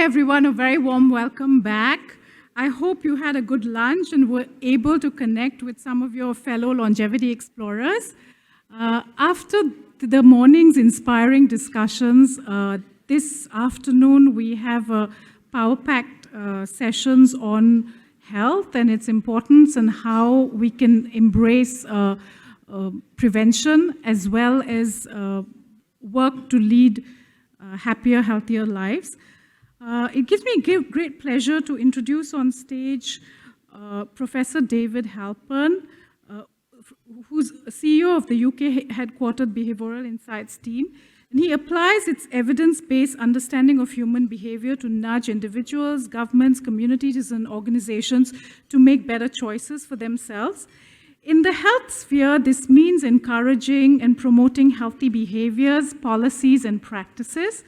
everyone, a very warm welcome back. I hope you had a good lunch and were able to connect with some of your fellow longevity explorers. After the morning's inspiring discussions, this afternoon we have power-packed sessions on health and its importance and how we can embrace prevention as well as work to lead happier, healthier lives. It gives me great pleasure to introduce on stage Professor David Halpern, who's CEO of the UK-headquartered Behavioural Insights team. And he applies its evidence-based understanding of human behavior to nudge individuals, governments, communities, and organizations to make better choices for themselves. In the health sphere, this means encouraging and promoting healthy behaviors, policies, and practices.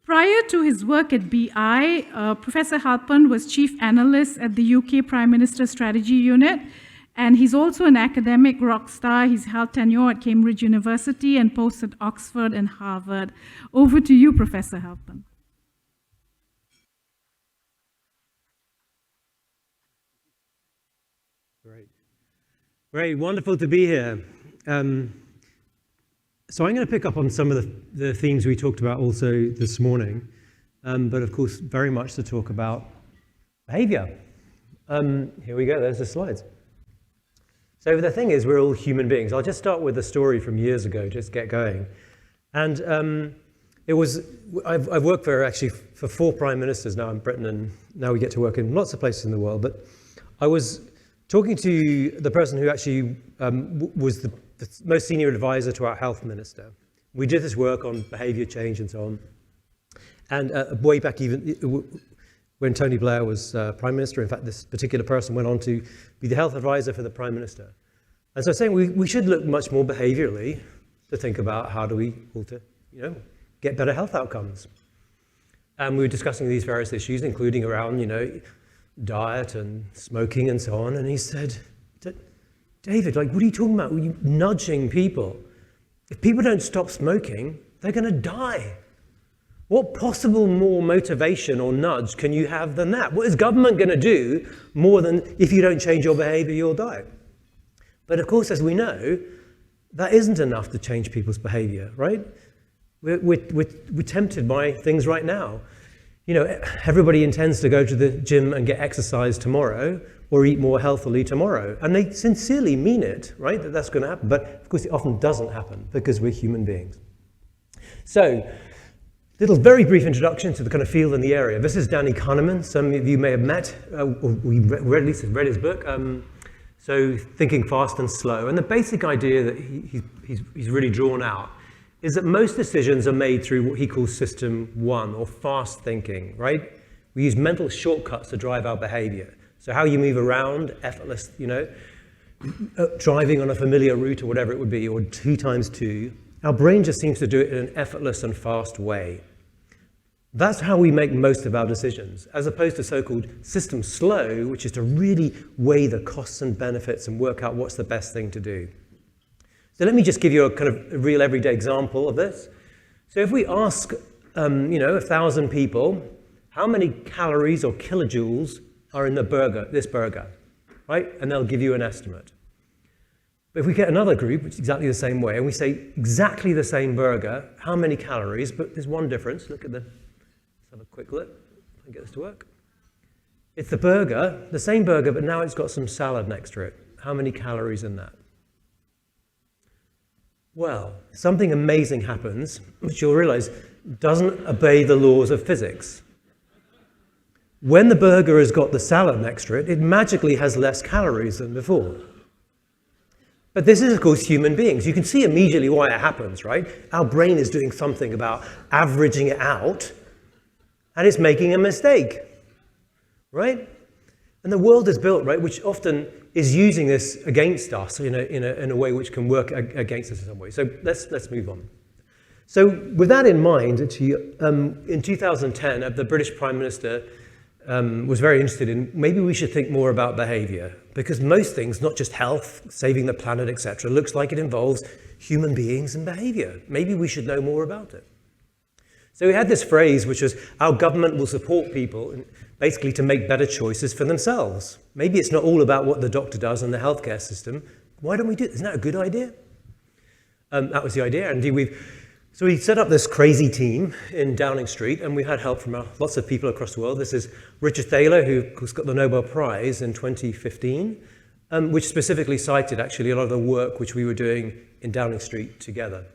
Prior to his work at BI, Professor Halpern was Chief Analyst at the UK Prime Minister Strategy Unit, and he's also an academic rock star. He's held tenure at Cambridge University and posts at Oxford and Harvard. Over to you, Professor Halpern. Great. Great, wonderful to be here. So I'm going to pick up on some of the themes we talked about also this morning, but of course very much to talk about behaviour. Here we go, there's the slides. So the thing is, we're all human beings. I'll just start with a story from years ago, just get going. And I've worked for 4 prime ministers now in Britain, and now we get to work in lots of places in the world, but I was talking to the person who actually was the most senior advisor to our health minister. We did this work on behaviour change and so on. And way back even when Tony Blair was Prime Minister, in fact, this particular person went on to be the health advisor for the Prime Minister. And so saying we should look much more behaviourally to think about how do we alter, get better health outcomes. And we were discussing these various issues, including around, diet and smoking and so on. And he said, David, what are you talking about? Are you nudging people? If people don't stop smoking, they're going to die. What possible more motivation or nudge can you have than that? What is government going to do more than if you don't change your behavior, you'll die? But of course, as we know, that isn't enough to change people's behavior, right? We're tempted by things right now. Everybody intends to go to the gym and get exercise tomorrow or eat more healthily tomorrow. And they sincerely mean it, right? That's going to happen. But of course, it often doesn't happen because we're human beings. So, very brief introduction to the kind of field in the area. This is Danny Kahneman. Some of you may have met, or at least read his book. So, Thinking Fast and Slow. And the basic idea that he's really drawn out is that most decisions are made through what he calls system 1, or fast thinking, right? We use mental shortcuts to drive our behavior. So how you move around, effortless, driving on a familiar route or whatever it would be, or 2 times 2, our brain just seems to do it in an effortless and fast way. That's how we make most of our decisions, as opposed to so-called system slow, which is to really weigh the costs and benefits and work out what's the best thing to do. So let me just give you a kind of a real everyday example of this. So if we ask, 1,000 people, how many calories or kilojoules are in this burger, right? And they'll give you an estimate. But if we get another group, which is exactly the same way, and we say exactly the same burger, how many calories, but there's one difference. Let's have a quick look. If I get this to work. It's the burger, the same burger, but now it's got some salad next to it. How many calories in that? Well, something amazing happens, which you'll realize doesn't obey the laws of physics. When the burger has got the salad next to it, it magically has less calories than before. But this is, of course, human beings. You can see immediately why it happens, right? Our brain is doing something about averaging it out, and it's making a mistake, right? And the world is built, right, which often is using this against us in a way which can work against us in some way. So let's move on. So with that in mind, actually, in 2010, the British Prime Minister was very interested in maybe we should think more about behavior, because most things, not just health, saving the planet, etc., looks like it involves human beings and behavior. Maybe we should know more about it. So we had this phrase, which was, our government will support people basically to make better choices for themselves. Maybe it's not all about what the doctor does in the healthcare system. Why don't we do it? Isn't that a good idea? That was the idea. And so we set up this crazy team in Downing Street, and we had help from lots of people across the world. This is Richard Thaler, who got the Nobel Prize in 2015, which specifically cited actually a lot of the work which we were doing in Downing Street together.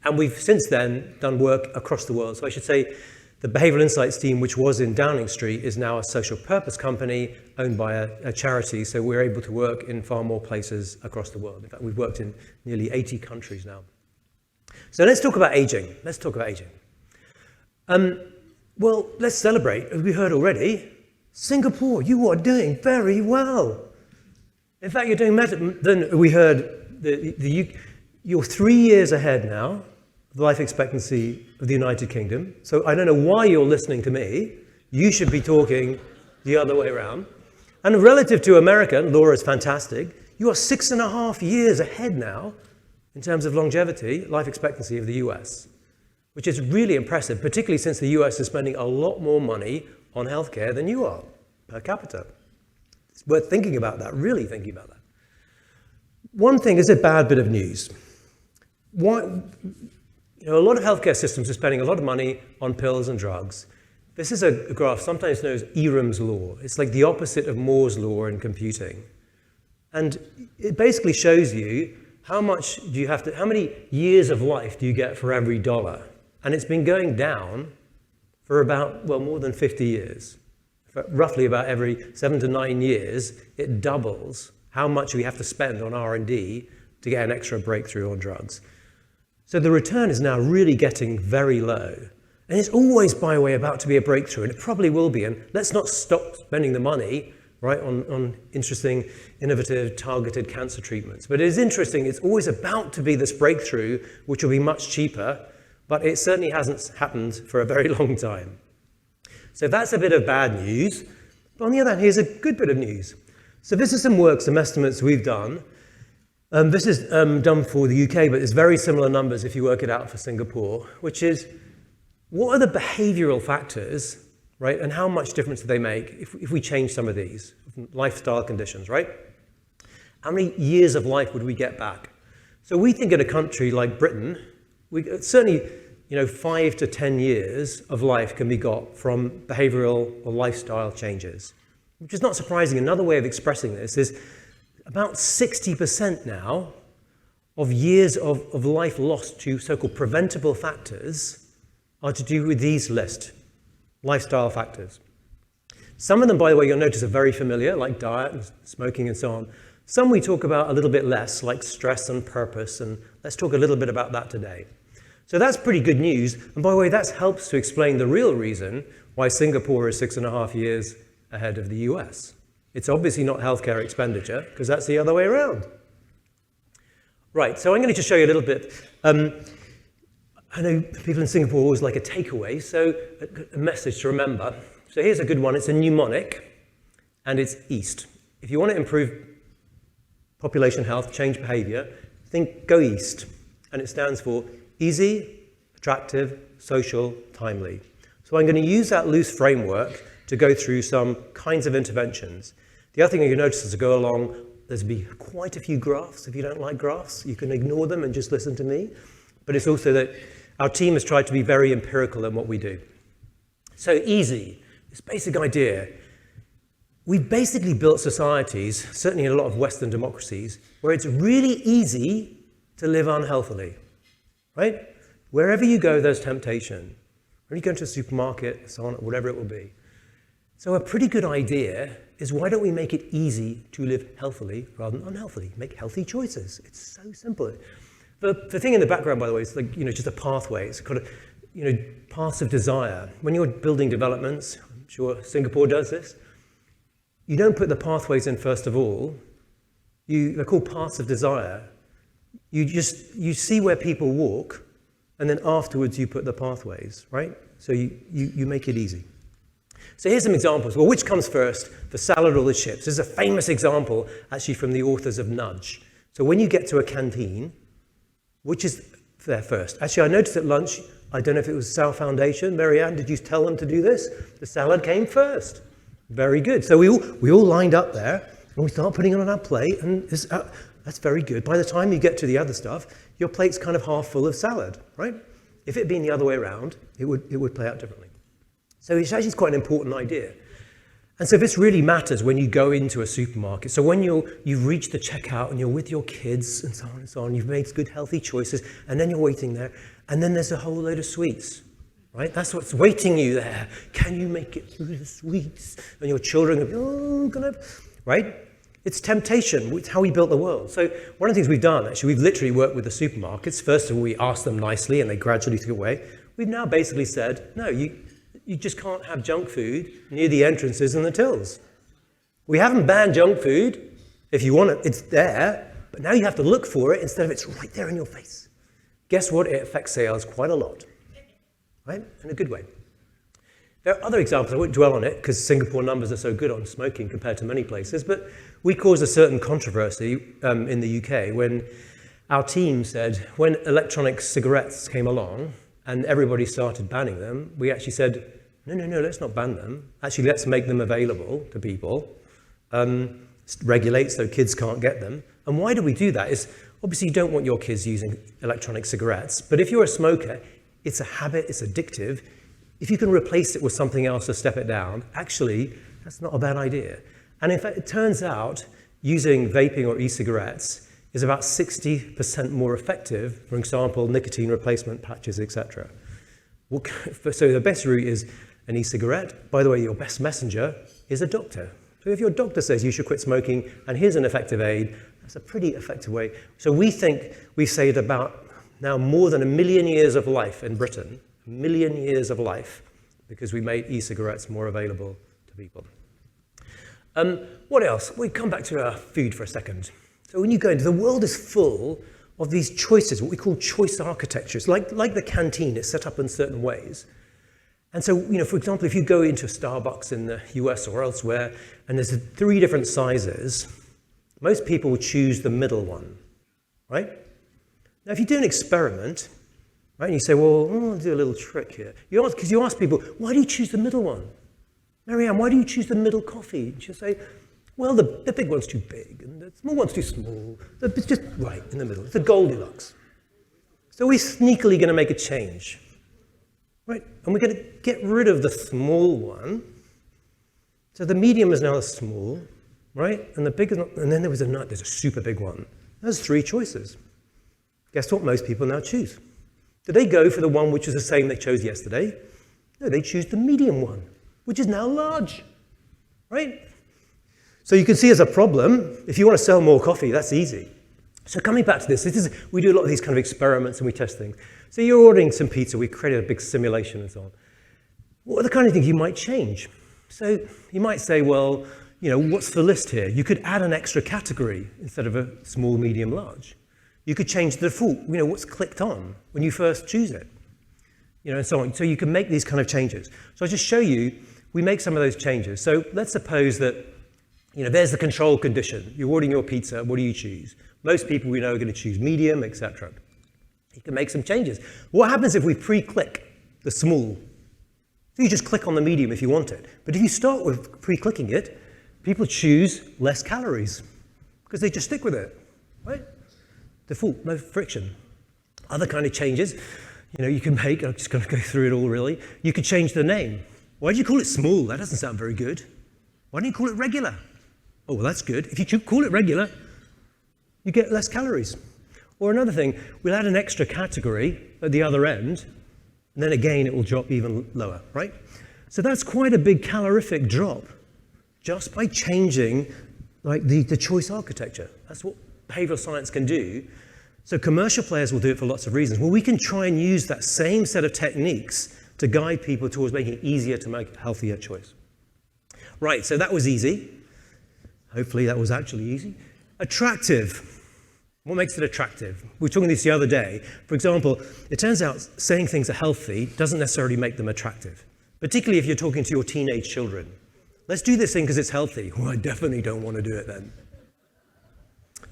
And we've since then done work across the world. So I should say the Behavioural Insights team, which was in Downing Street, is now a social purpose company owned by a charity. So we're able to work in far more places across the world. In fact, we've worked in nearly 80 countries now. So let's talk about aging. Let's talk about aging. Well, let's celebrate. As we heard already, Singapore, you are doing very well. In fact, you're doing better than we heard. You're 3 years ahead now of the life expectancy of the United Kingdom. So I don't know why you're listening to me. You should be talking the other way around. And relative to America, Laura's fantastic, you are 6.5 years ahead now in terms of longevity, life expectancy of the US, which is really impressive, particularly since the US is spending a lot more money on healthcare than you are per capita. It's worth thinking about that, really thinking about that. One thing is a bad bit of news. A lot of healthcare systems are spending a lot of money on pills and drugs. This is a graph sometimes known as Eram's law. It's like the opposite of Moore's law in computing. And it basically shows you how many years of life do you get for every dollar? And it's been going down for about, more than 50 years. For roughly about every 7 to 9 years, it doubles how much we have to spend on R&D to get an extra breakthrough on drugs. So the return is now really getting very low. And it's always, by the way, about to be a breakthrough, and it probably will be. And let's not stop spending the money, right, on interesting, innovative, targeted cancer treatments. But it is interesting, it's always about to be this breakthrough, which will be much cheaper, but it certainly hasn't happened for a very long time. So that's a bit of bad news. But on the other hand, here's a good bit of news. So this is some work, some estimates we've done. This is done for the UK, but it's very similar numbers if you work it out for Singapore, which is, what are the behavioural factors, right, and how much difference do they make if we change some of these lifestyle conditions, right? How many years of life would we get back? So we think in a country like Britain, certainly 5 to 10 years of life can be got from behavioural or lifestyle changes, which is not surprising. Another way of expressing this is about 60% now of years of life lost to so-called preventable factors are to do with these lifestyle factors. Some of them, by the way, you'll notice are very familiar, like diet and smoking and so on. Some we talk about a little bit less, like stress and purpose, and let's talk a little bit about that today. So that's pretty good news, and by the way, that helps to explain the real reason why Singapore is 6.5 years ahead of the US. It's obviously not healthcare expenditure, because that's the other way around. Right, so I'm going to just show you a little bit. I know people in Singapore always like a takeaway, so a message to remember. So here's a good one. It's a mnemonic, and it's EAST. If you want to improve population health, change behavior, think go EAST. And it stands for easy, attractive, social, timely. So I'm going to use that loose framework to go through some kinds of interventions. The other thing you notice as I go along, there's be quite a few graphs. If you don't like graphs, you can ignore them and just listen to me. But it's also that our team has tried to be very empirical in what we do. So easy, this basic idea. We've basically built societies, certainly in a lot of Western democracies, where it's really easy to live unhealthily, right? Wherever you go, there's temptation. When you go to a supermarket, so on, whatever it will be. So a pretty good idea is, why don't we make it easy to live healthily rather than unhealthily? Make healthy choices. It's so simple. The thing in the background, by the way, is like, just a pathway. It's kind of, paths of desire. When you're building developments, I'm sure Singapore does this, you don't put the pathways in first of all. They're called paths of desire. You see where people walk, and then afterwards you put the pathways, right? So you make it easy. So here's some examples. Well, which comes first, the salad or the chips? This is a famous example, actually, from the authors of Nudge. So when you get to a canteen, which is there first? Actually, I noticed at lunch, I don't know if it was Sal Foundation. Marianne, did you tell them to do this? The salad came first. Very good. So we all lined up there, and we start putting it on our plate, and that's very good. By the time you get to the other stuff, your plate's kind of half full of salad, right? If it had been the other way around, it would play out differently. So it's actually quite an important idea. And so this really matters when you go into a supermarket. So when you've reached the checkout and you're with your kids and so on, you've made good healthy choices, and then you're waiting there, and then there's a whole load of sweets, right? That's what's waiting you there. Can you make it through the sweets? And your children go, oh, right? It's temptation. It's how we built the world. So one of the things we've done, actually, we've literally worked with the supermarkets. First of all, we asked them nicely, and they gradually took it away. We've now basically said, no, you just can't have junk food near the entrances and the tills. We haven't banned junk food. If you want it, it's there. But now you have to look for it instead of it's right there in your face. Guess what? It affects sales quite a lot, right? In a good way. There are other examples. I won't dwell on it because Singapore numbers are so good on smoking compared to many places. But we caused a certain controversy in the UK when our team said, when electronic cigarettes came along and everybody started banning them, we actually said, no, let's not ban them. Actually, let's make them available to people, regulate so kids can't get them. And why do we do that? Is obviously you don't want your kids using electronic cigarettes, but if you're a smoker, it's a habit, it's addictive. If you can replace it with something else to step it down, actually, that's not a bad idea. And in fact, it turns out using vaping or e-cigarettes is about 60% more effective, for example, nicotine replacement patches, etc. So the best route is an e-cigarette. By the way, your best messenger is a doctor. So if your doctor says you should quit smoking, and here's an effective aid, that's a pretty effective way. So we think we've saved about now more than 1 million years of life in Britain, 1 million years of life, because we made e-cigarettes more available to people. What else? We come back to our food for a second. So when you go into, the world is full of these choices, what we call choice architectures, like the canteen, it's set up in certain ways. And so, for example, if you go into a Starbucks in the US or elsewhere, and there's 3 different sizes, most people will choose the middle one, right? Now, if you do an experiment, right, and you say, well, I'll do a little trick here. Because you ask people, why do you choose the middle one? Marianne, why do you choose the middle coffee? And she'll say, well, the big one's too big, and the small one's too small. It's just right in the middle. It's a Goldilocks. So we're sneakily going to make a change, right? And we're going to get rid of the small one. So the medium is now a small, right? And the big is not, and then there's a super big one. There's 3 choices. Guess what most people now choose? Do they go for the one which is the same they chose yesterday? No, they choose the medium one, which is now large, right? So you can see as a problem, if you want to sell more coffee, that's easy. So coming back to this, we do a lot of these kind of experiments and we test things. So you're ordering some pizza, we created a big simulation and so on. What are the kind of things you might change? So you might say, well, what's the list here? You could add an extra category instead of a small, medium, large. You could change the default, what's clicked on when you first choose it, and so on. So you can make these kind of changes. So I'll just show you, we make some of those changes. So let's suppose that, there's the control condition. You're ordering your pizza, what do you choose? Most people we know are going to choose medium, etc. You can make some changes. What happens if we pre-click the small? So you just click on the medium if you want it. But if you start with pre-clicking it, people choose less calories because they just stick with it, right? Default, no friction. Other kind of changes, you can make, I'm just going to go through it all really. You could change the name. Why do you call it small? That doesn't sound very good. Why don't you call it regular? Oh, well, that's good. If you call it regular, you get less calories. Or another thing, we'll add an extra category at the other end, and then again, it will drop even lower, right? So that's quite a big calorific drop just by changing the choice architecture. That's what behavioral science can do. So commercial players will do it for lots of reasons. Well, we can try and use that same set of techniques to guide people towards making it easier to make a healthier choice. Right, so that was easy. Hopefully that was actually easy. Attractive. What makes it attractive? We were talking this the other day. For example, it turns out saying things are healthy doesn't necessarily make them attractive, particularly if you're talking to your teenage children. Let's do this thing because it's healthy. Well, I definitely don't want to do it then.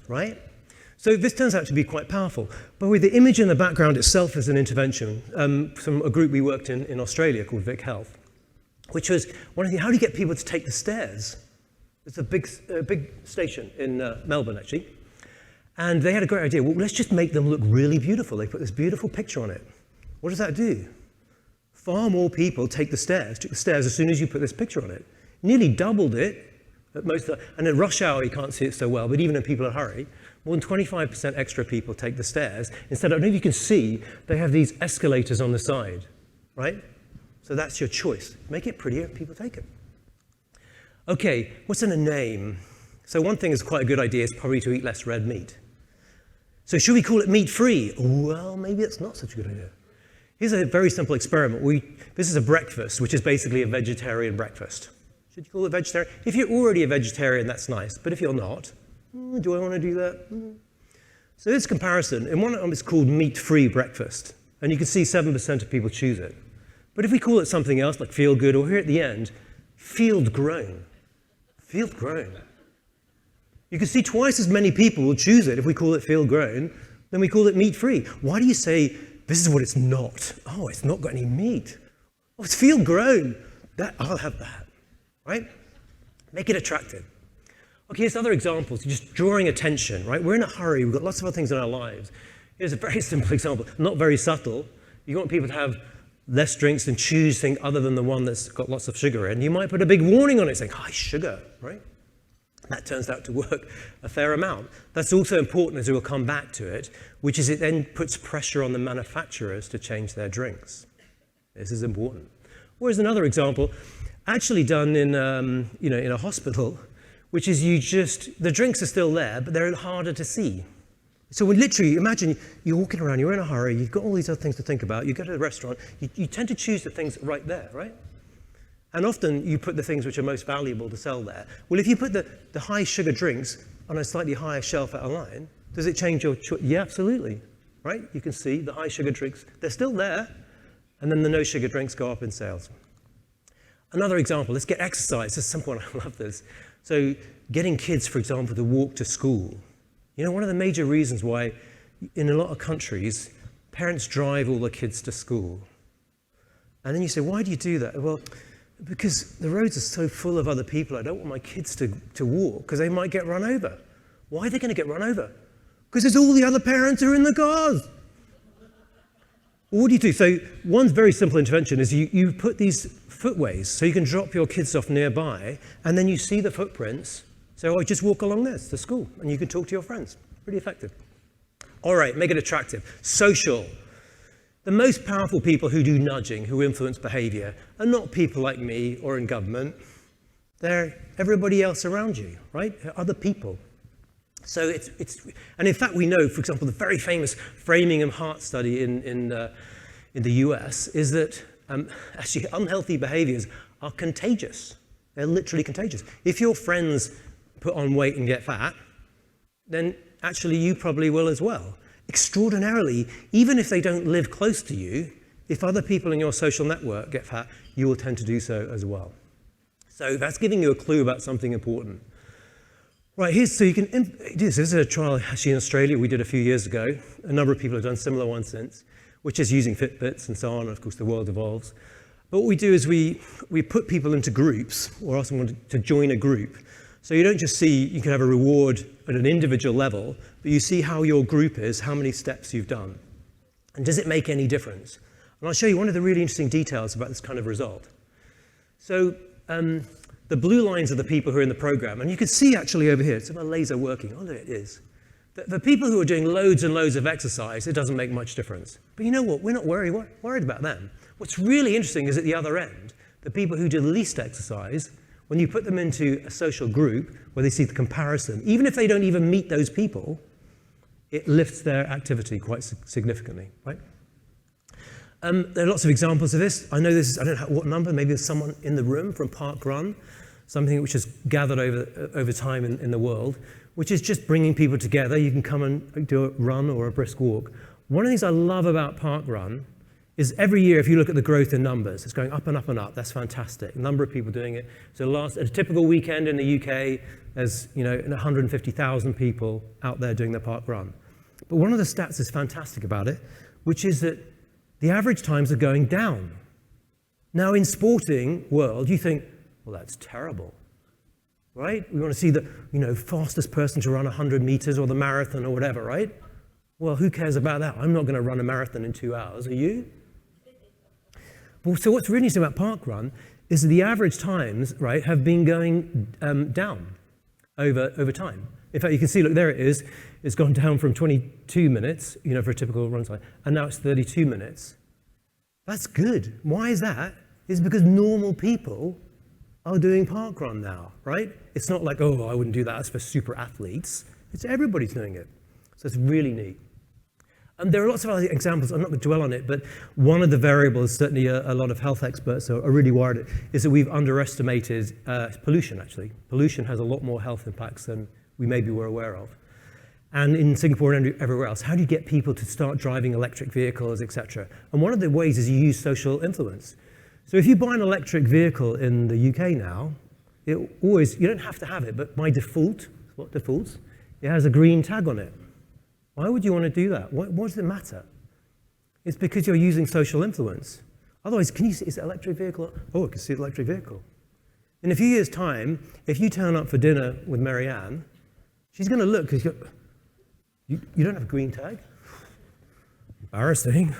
Right? So this turns out to be quite powerful. But with the image in the background itself as an intervention from a group we worked in Australia called Vic Health, which was how do you get people to take the stairs? It's a big station in Melbourne, actually. And they had a great idea. Well, let's just make them look really beautiful. They put this beautiful picture on it. What does that do? Far more people took the stairs as soon as you put this picture on it. Nearly doubled it. And at rush hour, you can't see it so well, but even in people in a hurry, more than 25% extra people take the stairs. Instead, I don't know if you can see, they have these escalators on the side, right? So that's your choice. Make it prettier, people take it. Okay, what's in a name? So one thing is quite a good idea is probably to eat less red meat. So should we call it meat-free? Well, maybe it's not such a good idea. Here's a very simple experiment. This is a breakfast, which is basically a vegetarian breakfast. Should you call it vegetarian? If you're already a vegetarian, that's nice. But if you're not, do I want to do that? So this comparison, in one of them it's called meat-free breakfast. And you can see 7% of people choose it. But if we call it something else, like feel good, or here at the end, field grown. Field grown. You can see twice as many people will choose it if we call it field grown than we call it meat-free. Why do you say, this is what it's not? Oh, it's not got any meat. Oh, it's field grown. I'll have that. Right? Make it attractive. Okay, here's other examples, just drawing attention, right? We're in a hurry, we've got lots of other things in our lives. Here's a very simple example, not very subtle. You want people to have less drinks and choose things other than the one that's got lots of sugar in. You might put a big warning on it saying, high sugar, right? That turns out to work a fair amount. That's also important, as we'll come back to it, which is it then puts pressure on the manufacturers to change their drinks. This is important. Whereas another example, actually done in a hospital, which is the drinks are still there, but they're harder to see. So we literally, imagine you're walking around, you're in a hurry, you've got all these other things to think about, you go to a restaurant, you tend to choose the things right there, right? And often you put the things which are most valuable to sell there. Well, if you put the high sugar drinks on a slightly higher shelf at a line, does it change your choice? Yeah, absolutely, right? You can see the high sugar drinks, they're still there, and then the no sugar drinks go up in sales. Another example, let's get exercise. This is a simple one, I love this. So getting kids, for example, to walk to school. You know, one of the major reasons why in a lot of countries, parents drive all the kids to school. And then you say, why do you do that? Well, because the roads are so full of other people, I don't want my kids to walk because they might get run over. Why are they going to get run over? Because there's all the other parents who are in the cars. Well, what do you do? So one very simple intervention is you put these footways so you can drop your kids off nearby and then you see the footprints. So just walk along this to school and you can talk to your friends. Pretty effective. All right, make it attractive. Social. The most powerful people who do nudging, who influence behavior, are not people like me or in government. They're everybody else around you, right? Other people. So and in fact we know, for example, the very famous Framingham Heart study in the US is that actually unhealthy behaviors are contagious. They're literally contagious. If your friends put on weight and get fat, then actually you probably will as well. Extraordinarily, even if they don't live close to you, if other people in your social network get fat, you will tend to do so as well. So that's giving you a clue about something important. Right, so you can do this. This is a trial actually in Australia we did a few years ago. A number of people have done similar ones since, which is using Fitbits and so on, and of course the world evolves. But what we do is we put people into groups, or ask them to join a group. So you don't just see, you can have a reward at an individual level, but you see how your group is, how many steps you've done. And does it make any difference? And I'll show you one of the really interesting details about this kind of result. So the blue lines are the people who are in the program. And you can see actually over here, it's a laser working. Oh, there it is. The people who are doing loads and loads of exercise, it doesn't make much difference. But you know what? We're not worried about them. What's really interesting is at the other end, the people who do the least exercise, when you put them into a social group where they see the comparison, even if they don't even meet those people, it lifts their activity quite significantly, right? There are lots of examples of this. I know this is, I don't know what number, maybe there's someone in the room from Park Run, something which has gathered over time in the world, which is just bringing people together. You can come and do a run or a brisk walk. One of the things I love about Park Run is every year, if you look at the growth in numbers, it's going up and up and up. That's fantastic. The number of people doing it. So at a typical weekend in the UK, there's 150,000 people out there doing their park run. But one of the stats is fantastic about it, which is that the average times are going down. Now, in sporting world, you think, well, that's terrible, right? We want to see the fastest person to run 100 meters or the marathon or whatever, right? Well, who cares about that? I'm not going to run a marathon in 2 hours. Are you? Well, so what's really interesting about parkrun is that the average times, right, have been going down over time. In fact, you can see, look, there it is. It's gone down from 22 minutes, for a typical run time, and now it's 32 minutes. That's good. Why is that? It's because normal people are doing parkrun now, right? It's not like, oh, I wouldn't do that. That's for super athletes. It's everybody's doing it. So it's really neat. And there are lots of other examples. I'm not going to dwell on it, but one of the variables, certainly a lot of health experts are really worried, is that we've underestimated pollution, actually. Pollution has a lot more health impacts than we maybe were aware of. And in Singapore and everywhere else, how do you get people to start driving electric vehicles, etc.? And one of the ways is you use social influence. So if you buy an electric vehicle in the UK now, you don't have to have it, but by default, what defaults? It has a green tag on it. Why would you want to do that? What does it matter? It's because you're using social influence. Otherwise, can you see, is it an electric vehicle? Oh, I can see an electric vehicle. In a few years' time, if you turn up for dinner with Marianne, she's going to look because you don't have a green tag? Embarrassing.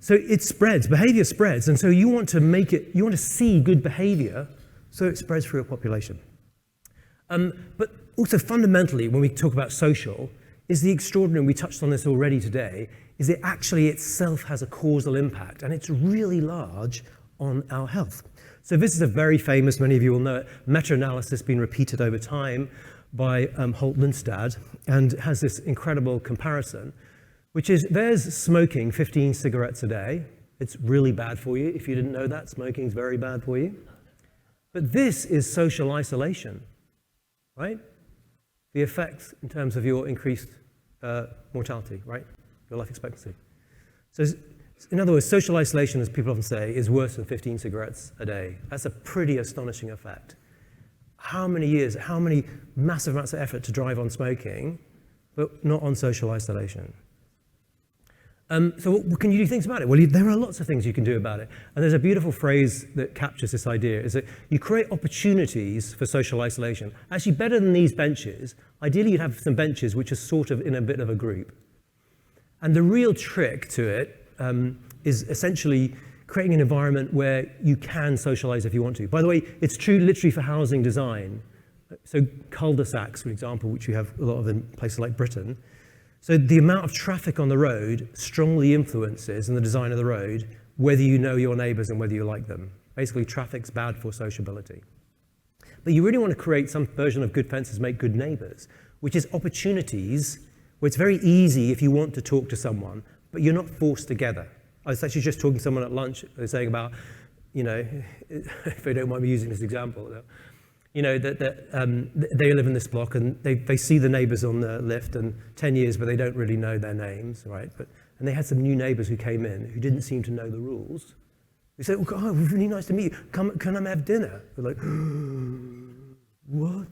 So it spreads, behavior spreads, and so you want to see good behavior so it spreads through a population. But also fundamentally, when we talk about social, is the extraordinary, we touched on this already today, is it actually itself has a causal impact, and it's really large on our health. So this is a very famous, many of you will know it, meta-analysis been repeated over time by Holt-Lundstad, and has this incredible comparison, which is there's smoking 15 cigarettes a day. It's really bad for you. If you didn't know that, smoking is very bad for you. But this is social isolation, right? The effects in terms of your increased mortality, right? Your life expectancy. So in other words, social isolation, as people often say, is worse than 15 cigarettes a day. That's a pretty astonishing effect. How many years, how many massive amounts of effort to drive on smoking, but not on social isolation? So what can you do things about it? Well, there are lots of things you can do about it. And there's a beautiful phrase that captures this idea, is that you create opportunities for social isolation. Actually, better than these benches, ideally you'd have some benches which are sort of in a bit of a group. And the real trick to it is essentially creating an environment where you can socialize if you want to. By the way, it's true literally for housing design. So cul-de-sacs, for example, which we have a lot of in places like Britain. So the amount of traffic on the road strongly influences in the design of the road whether you know your neighbors and whether you like them. Basically, traffic's bad for sociability. But you really want to create some version of good fences make good neighbors, which is opportunities where it's very easy if you want to talk to someone, but you're not forced together. I was actually just talking to someone at lunch, they were saying about, if they don't mind me using this example, that they live in this block and they see the neighbors on the lift and 10 years, but they don't really know their names, right? And they had some new neighbors who came in who didn't seem to know the rules. We said, oh, God, really nice to meet you. Can I have dinner? They're like, what?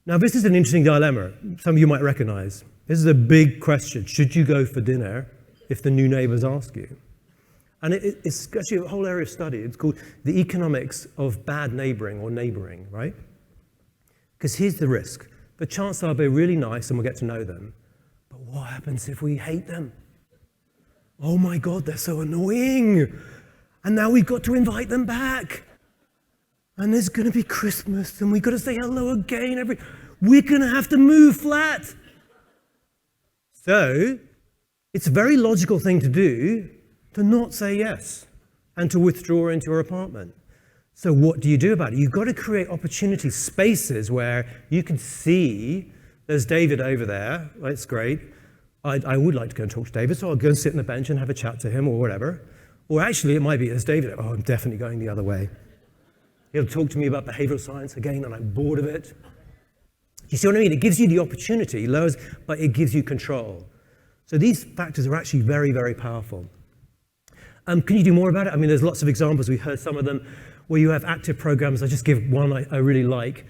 Now, this is an interesting dilemma. Some of you might recognize. This is a big question. Should you go for dinner if the new neighbors ask you? And it's actually a whole area of study. It's called the economics of bad neighboring or neighboring, right? Because here's the risk. The chance are they're really nice and we'll get to know them. But what happens if we hate them? Oh my God, they're so annoying. And now we've got to invite them back. And there's going to be Christmas and we've got to say hello again. We're going to have to move flat. So it's a very logical thing to do to not say yes and to withdraw into your apartment. So what do you do about it? You've got to create opportunities, spaces where you can see there's David over there. That's great. I would like to go and talk to David, so I'll go and sit on the bench and have a chat to him or whatever. Or actually, it might be, there's David. Oh, I'm definitely going the other way. He'll talk to me about behavioral science again, and I'm bored of it. You see what I mean? It gives you the opportunity, but it gives you control. So these factors are actually very, very powerful. Can you do more about it? I mean, there's lots of examples. We heard some of them where you have active programs. I'll just give one I really like.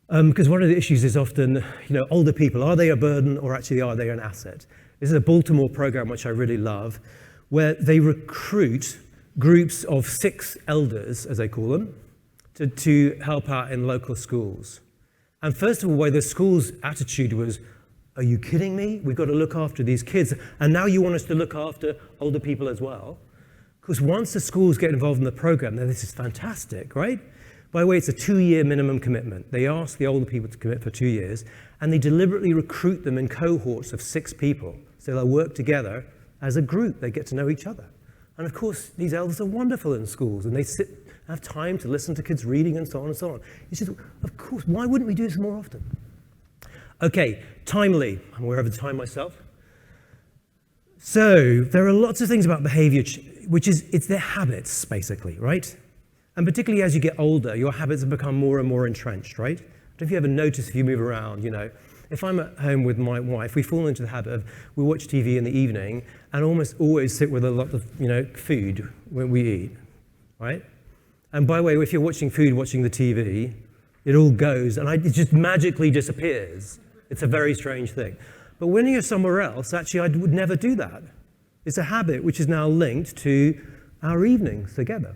Because one of the issues is often, older people, are they a burden or actually are they an asset? This is a Baltimore program which I really love, where they recruit groups of 6 elders, as they call them, to help out in local schools. And first of all, why the school's attitude was, are you kidding me? We've got to look after these kids. And now you want us to look after older people as well? Because once the schools get involved in the program, then this is fantastic, right? By the way, it's a 2-year minimum commitment. They ask the older people to commit for 2 years, and they deliberately recruit them in cohorts of 6 people. So they'll work together as a group. They get to know each other. And of course, these elders are wonderful in schools, and they have time to listen to kids reading and so on and so on. It's just, of course, why wouldn't we do this more often? Okay, timely. I'm aware of the time myself. So there are lots of things about behavior, which is, it's their habits, basically, right? And particularly as you get older, your habits have become more and more entrenched, right? I don't know if you ever notice if you move around, if I'm at home with my wife, we fall into the habit of, we watch TV in the evening and almost always sit with a lot of, food when we eat, right? And by the way, if you're watching food, watching the TV, it all goes and it just magically disappears. It's a very strange thing. But when you're somewhere else, actually, I would never do that. It's a habit which is now linked to our evenings together.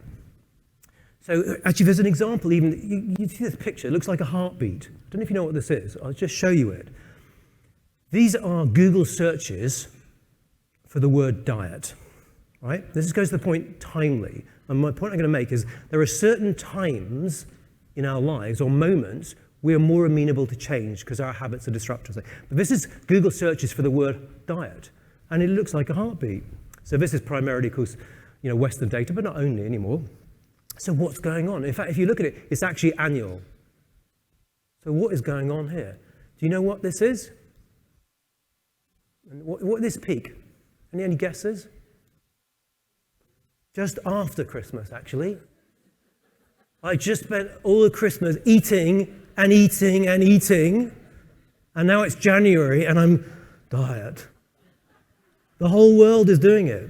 So actually, there's an example even, you see this picture, it looks like a heartbeat. I don't know if you know what this is. I'll just show you it. These are Google searches for the word diet, right? This goes to the point timely. And my point I'm going to make is there are certain times in our lives or moments we are more amenable to change because our habits are disrupted. But this is Google searches for the word diet, and it looks like a heartbeat. So this is primarily, of course, Western data, but not only anymore. So what's going on? In fact, if you look at it, it's actually annual. So what is going on here? Do you know what this is? And what this peak? Any guesses? Just after Christmas, actually. I just spent all of Christmas eating and eating and eating, and now it's January and I'm diet. The whole world is doing it.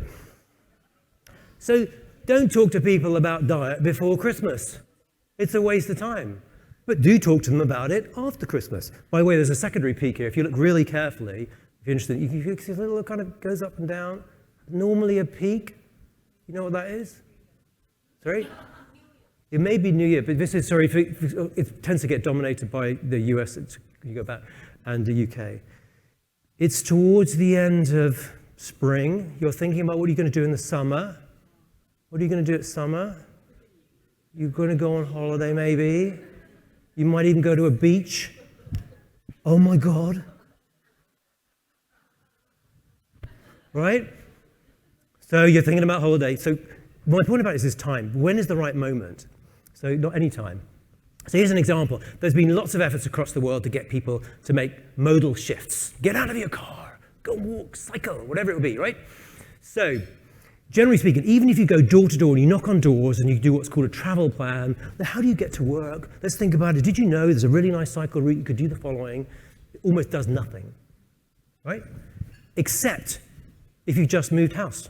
So don't talk to people about diet before Christmas. It's a waste of time. But do talk to them about it after Christmas. By the way, there's a secondary peak here. If you look really carefully, if you're interested, you can see a little kind of goes up and down. Normally a peak. You know what that is? Sorry? It may be New Year, but this is, sorry, it tends to get dominated by the US, you go back, and the UK. It's towards the end of spring. You're thinking about what you're going to do in the summer. What are you going to do at summer? You're going to go on holiday, maybe. You might even go to a beach. Oh my God. Right? So you're thinking about holiday. So my point about this is time. When is the right moment? So not any time. So here's an example. There's been lots of efforts across the world to get people to make modal shifts. Get out of your car, go walk, cycle, whatever it will be, right? So generally speaking, even if you go door to door and you knock on doors and you do what's called a travel plan, then how do you get to work? Let's think about it. Did you know there's a really nice cycle route? You could do the following. It almost does nothing, right? Except if you've just moved house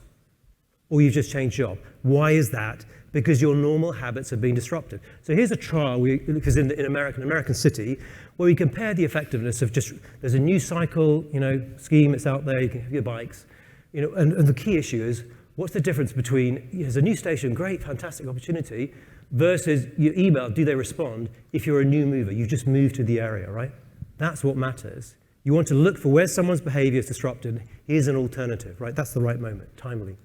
or you've just changed job. Why is that? Because your normal habits have been disrupted. So here's a trial, because in an American city, where we compare the effectiveness of there's a new cycle, scheme, it's out there, you can have your bikes, and the key issue is, what's the difference between, there's a new station, great, fantastic opportunity, versus your email, do they respond if you're a new mover, you've just moved to the area, right? That's what matters. You want to look for where someone's behavior is disrupted, here's an alternative, right? That's the right moment, timely.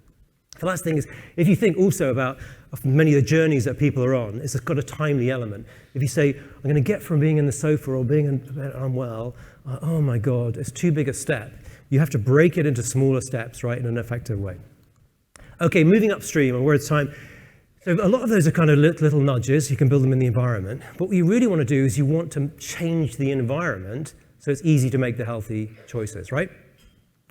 The last thing is, if you think also about many of the journeys that people are on, it's got a timely element. If you say, I'm going to get from being in the sofa or being unwell, oh my God, it's too big a step. You have to break it into smaller steps, right, in an effective way. Okay, moving upstream, and where it's time. So a lot of those are kind of little nudges. You can build them in the environment. But what you really want to do is you want to change the environment so it's easy to make the healthy choices, right?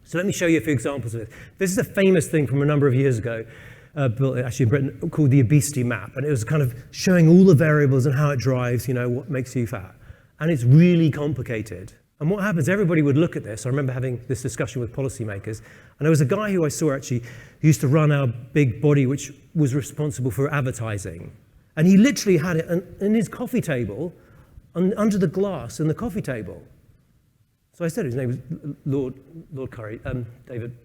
So let me show you a few examples of this. This is a famous thing from a number of years ago, built actually in Britain, called the obesity map. And it was kind of showing all the variables and how it drives, what makes you fat. And it's really complicated. And what happens, everybody would look at this. I remember having this discussion with policymakers, and there was a guy who I saw actually who used to run our big body which was responsible for advertising. And he literally had it in his coffee table, under the glass in the coffee table. So I said, his name was Lord Curry, David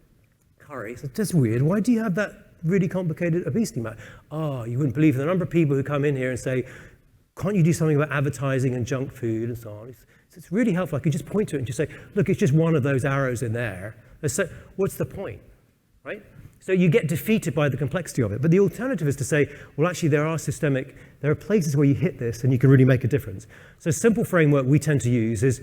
Curry. I said, that's weird. Why do you have that really complicated obesity map? Oh, you wouldn't believe the number of people who come in here and say, can't you do something about advertising and junk food and so on? It's really helpful. I could just point to it and just say, look, it's just one of those arrows in there. So what's the point, right? So you get defeated by the complexity of it. But the alternative is to say, well, actually, there are places where you hit this and you can really make a difference. So a simple framework we tend to use is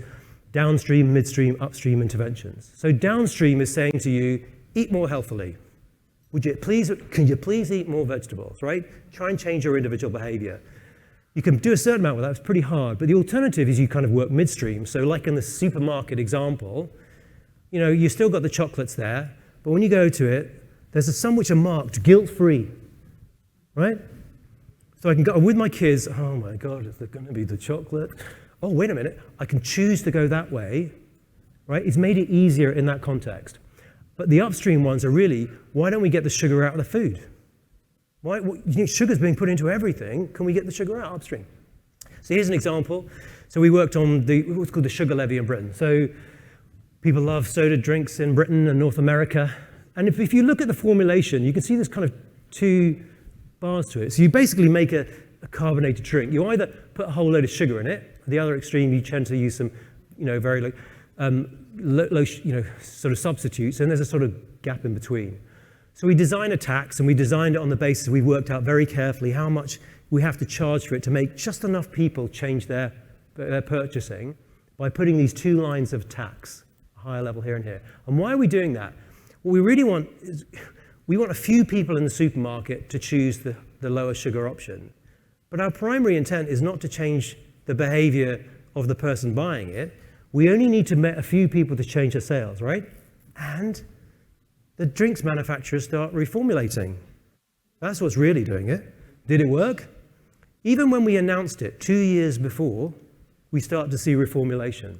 downstream, midstream, upstream interventions. So downstream is saying to you, eat more healthily. Can you please eat more vegetables, right? Try and change your individual behavior. You can do a certain amount with that, it's pretty hard, but the alternative is you kind of work midstream. So like in the supermarket example, you still got the chocolates there, but when you go to it, there's some which are marked guilt-free, right? So I can go with my kids, oh my God, is there going to be the chocolate? Oh, wait a minute, I can choose to go that way, right? It's made it easier in that context. But the upstream ones are really, why don't we get the sugar out of the food? Sugar's being put into everything. Can we get the sugar out upstream? So here's an example. So we worked on what's called the sugar levy in Britain. So people love soda drinks in Britain and North America. And if you look at the formulation, you can see there's kind of two bars to it. So you basically make a carbonated drink. You either put a whole load of sugar in it. At the other extreme, you tend to use some, very low, sort of substitutes. And there's a sort of gap in between. So we designed a tax, and we designed it on the basis we worked out very carefully how much we have to charge for it to make just enough people change their purchasing by putting these two lines of tax, a higher level here and here. And why are we doing that? What we really want is we want a few people in the supermarket to choose the lower sugar option. But our primary intent is not to change the behavior of the person buying it. We only need to get a few people to change their sales, right? And the drinks manufacturers start reformulating. That's what's really doing it. Did it work? Even when we announced it 2 years before, we start to see reformulation.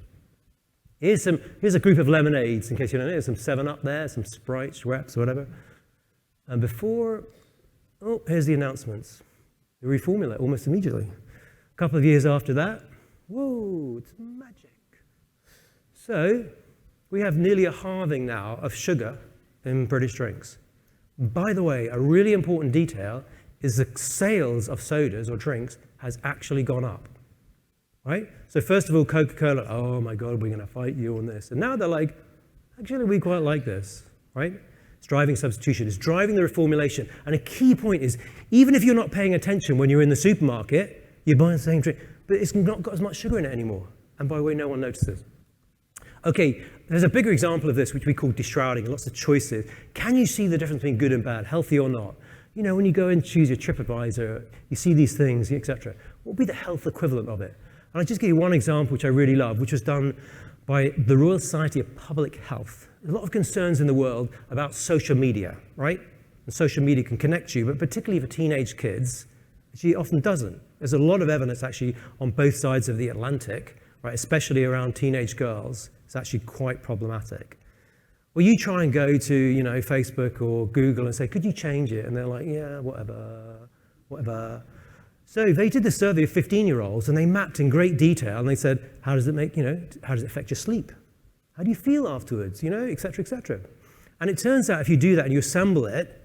Here's a group of lemonades, in case you don't know. There's some 7-Up there, some Sprite, Schweppes, whatever. And here's the announcements. They reformulate almost immediately. A couple of years after that, whoa, it's magic. So we have nearly a halving now of sugar in British drinks. By the way, a really important detail is the sales of sodas or drinks has actually gone up, right? So first of all, Coca-Cola, oh my God, we're going to fight you on this. And now they're like, actually, we quite like this, right? It's driving substitution. It's driving the reformulation. And a key point is, even if you're not paying attention when you're in the supermarket, you're buying the same drink, but it's not got as much sugar in it anymore. And by the way, no one notices. Okay, there's a bigger example of this, which we call deshrouding, lots of choices. Can you see the difference between good and bad, healthy or not? When you go and choose your TripAdvisor, you see these things, etc. What would be the health equivalent of it? And I'll just give you one example, which I really love, which was done by the Royal Society of Public Health. There's a lot of concerns in the world about social media, right? And social media can connect you, but particularly for teenage kids, actually often doesn't. There's a lot of evidence actually on both sides of the Atlantic, right? Especially around teenage girls. It's actually quite problematic. Well, you try and go to, Facebook or Google and say, could you change it? And they're like, yeah, whatever. So they did the survey of 15-year-olds and they mapped in great detail and they said, how does it affect your sleep? How do you feel afterwards? Et cetera, et cetera. And it turns out if you do that and you assemble it,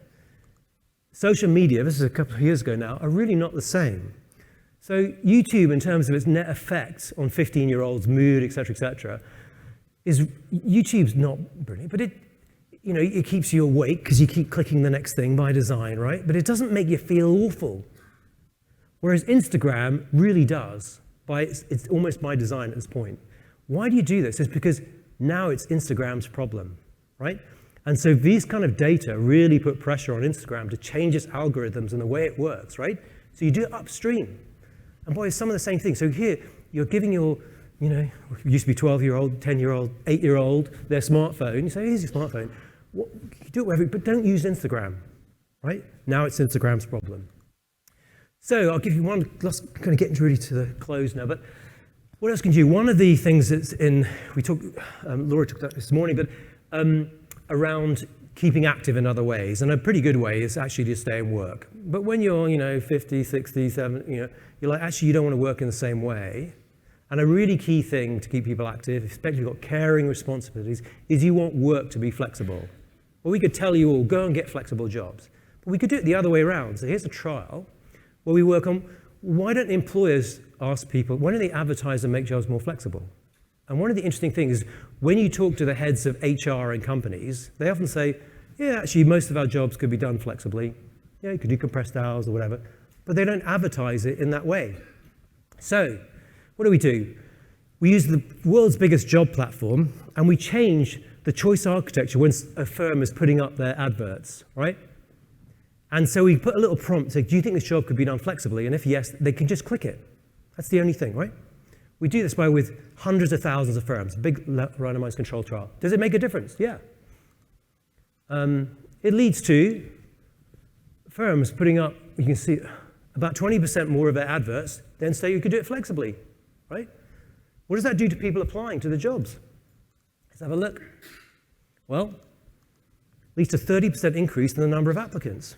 social media, this is a couple of years ago now, are really not the same. So YouTube, in terms of its net effect on 15-year-olds' mood, et cetera, YouTube's not brilliant, but it keeps you awake because you keep clicking the next thing by design, right? But it doesn't make you feel awful. Whereas Instagram really does. It's almost by design at this point. Why do you do this? It's because now it's Instagram's problem, right? And so these kind of data really put pressure on Instagram to change its algorithms and the way it works, right? So you do it upstream. And boy, it's some of the same things. So here, you're giving your used to be 12-year-old, 10-year-old, 8-year-old, their smartphone. You say, here's your smartphone. You do it whatever, but don't use Instagram, right? Now it's Instagram's problem. So I'll give you one, kind of getting ready to the close now, but What else can you do? One of the things that's Laura took that this morning, but around keeping active in other ways, and a pretty good way is actually to stay and work. But when you're, 50, 60, 70, you're like, actually, you don't want to work in the same way. And a really key thing to keep people active, especially if you've got caring responsibilities, is you want work to be flexible. Well, we could tell you all, go and get flexible jobs. But we could do it the other way around. So here's a trial where we work on, why don't employers ask people, why don't they advertise and make jobs more flexible? And one of the interesting things is when you talk to the heads of HR in companies, they often say, yeah, actually, most of our jobs could be done flexibly. Yeah, you could do compressed hours or whatever. But they don't advertise it in that way. So what do? We use the world's biggest job platform, and we change the choice architecture when a firm is putting up their adverts, right? And so we put a little prompt, say, do you think this job could be done flexibly? And if yes, they can just click it. That's the only thing, right? We do this with hundreds of thousands of firms, big randomized control trial. Does it make a difference? Yeah. It leads to firms putting up, you can see, about 20% more of their adverts then say you could do it flexibly, right? What does that do to people applying to the jobs? Let's have a look. Well, leads to 30% increase in the number of applicants.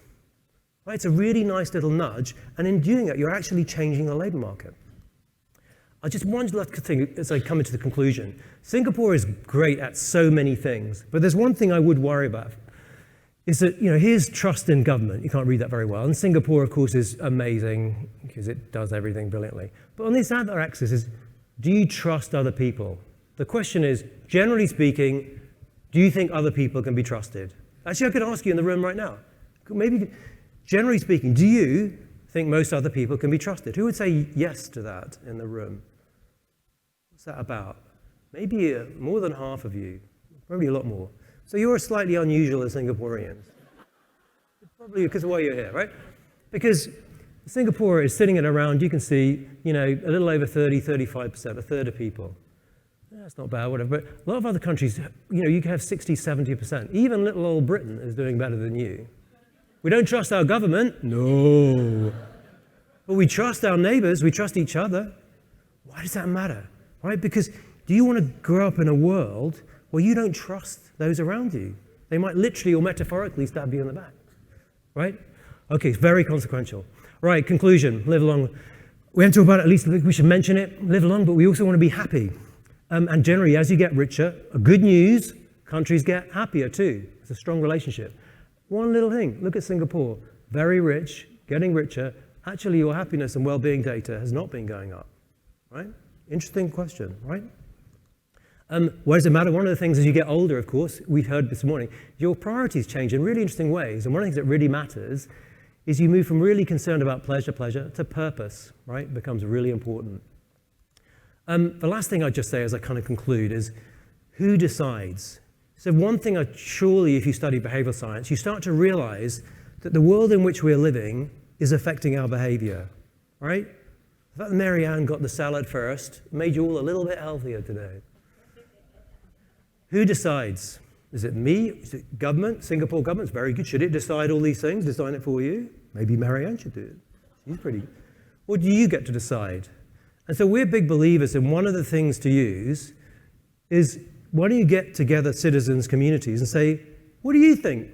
Right? It's a really nice little nudge, and in doing it, you're actually changing the labor market. I just one last thing as I come into the conclusion. Singapore is great at so many things, but there's one thing I would worry about, is that, here's trust in government. You can't read that very well. And Singapore, of course, is amazing because it does everything brilliantly. But on this other axis is, do you trust other people? The question is, generally speaking, do you think other people can be trusted? Actually, I could ask you in the room right now. Maybe, generally speaking, do you think most other people can be trusted? Who would say yes to that in the room? What's that about? Maybe more than half of you, probably a lot more. So you're slightly unusual as Singaporeans. Probably because of why you're here, right? Because Singapore is sitting at around, you can see, a little over 30, 35%, a third of people. That's not bad, whatever. But a lot of other countries, you can have 60, 70%. Even little old Britain is doing better than you. We don't trust our government. No. But we trust our neighbors. We trust each other. Why does that matter? Right? Because do you want to grow up in a world where you don't trust those around you? They might literally or metaphorically stab you in the back. Right? Okay, it's very consequential. Right, conclusion, live long. We have to talk about it, at least we should mention it, live long, but we also want to be happy. And generally, as you get richer, good news, countries get happier too. It's a strong relationship. One little thing, look at Singapore. Very rich, getting richer. Actually, your happiness and well-being data has not been going up, right? Interesting question, right? Why does it matter? One of the things as you get older, of course, we heard this morning, your priorities change in really interesting ways. And one of the things that really matters is you move from really concerned about pleasure to purpose, right? It becomes really important. The last thing I'd just say as I kind of conclude is, who decides? So one thing surely if you study behavioral science, you start to realize that the world in which we're living is affecting our behavior, right? The fact that Mary Ann got the salad first made you all a little bit healthier today. Who decides? Is it me? Is it government? Singapore government's very good. Should it decide all these things? Design it for you? Maybe Mary Ann should do it. She's pretty good. Or do you get to decide? And so we're big believers in one of the things to use is, why don't you get together citizens, communities, and say, what do you think?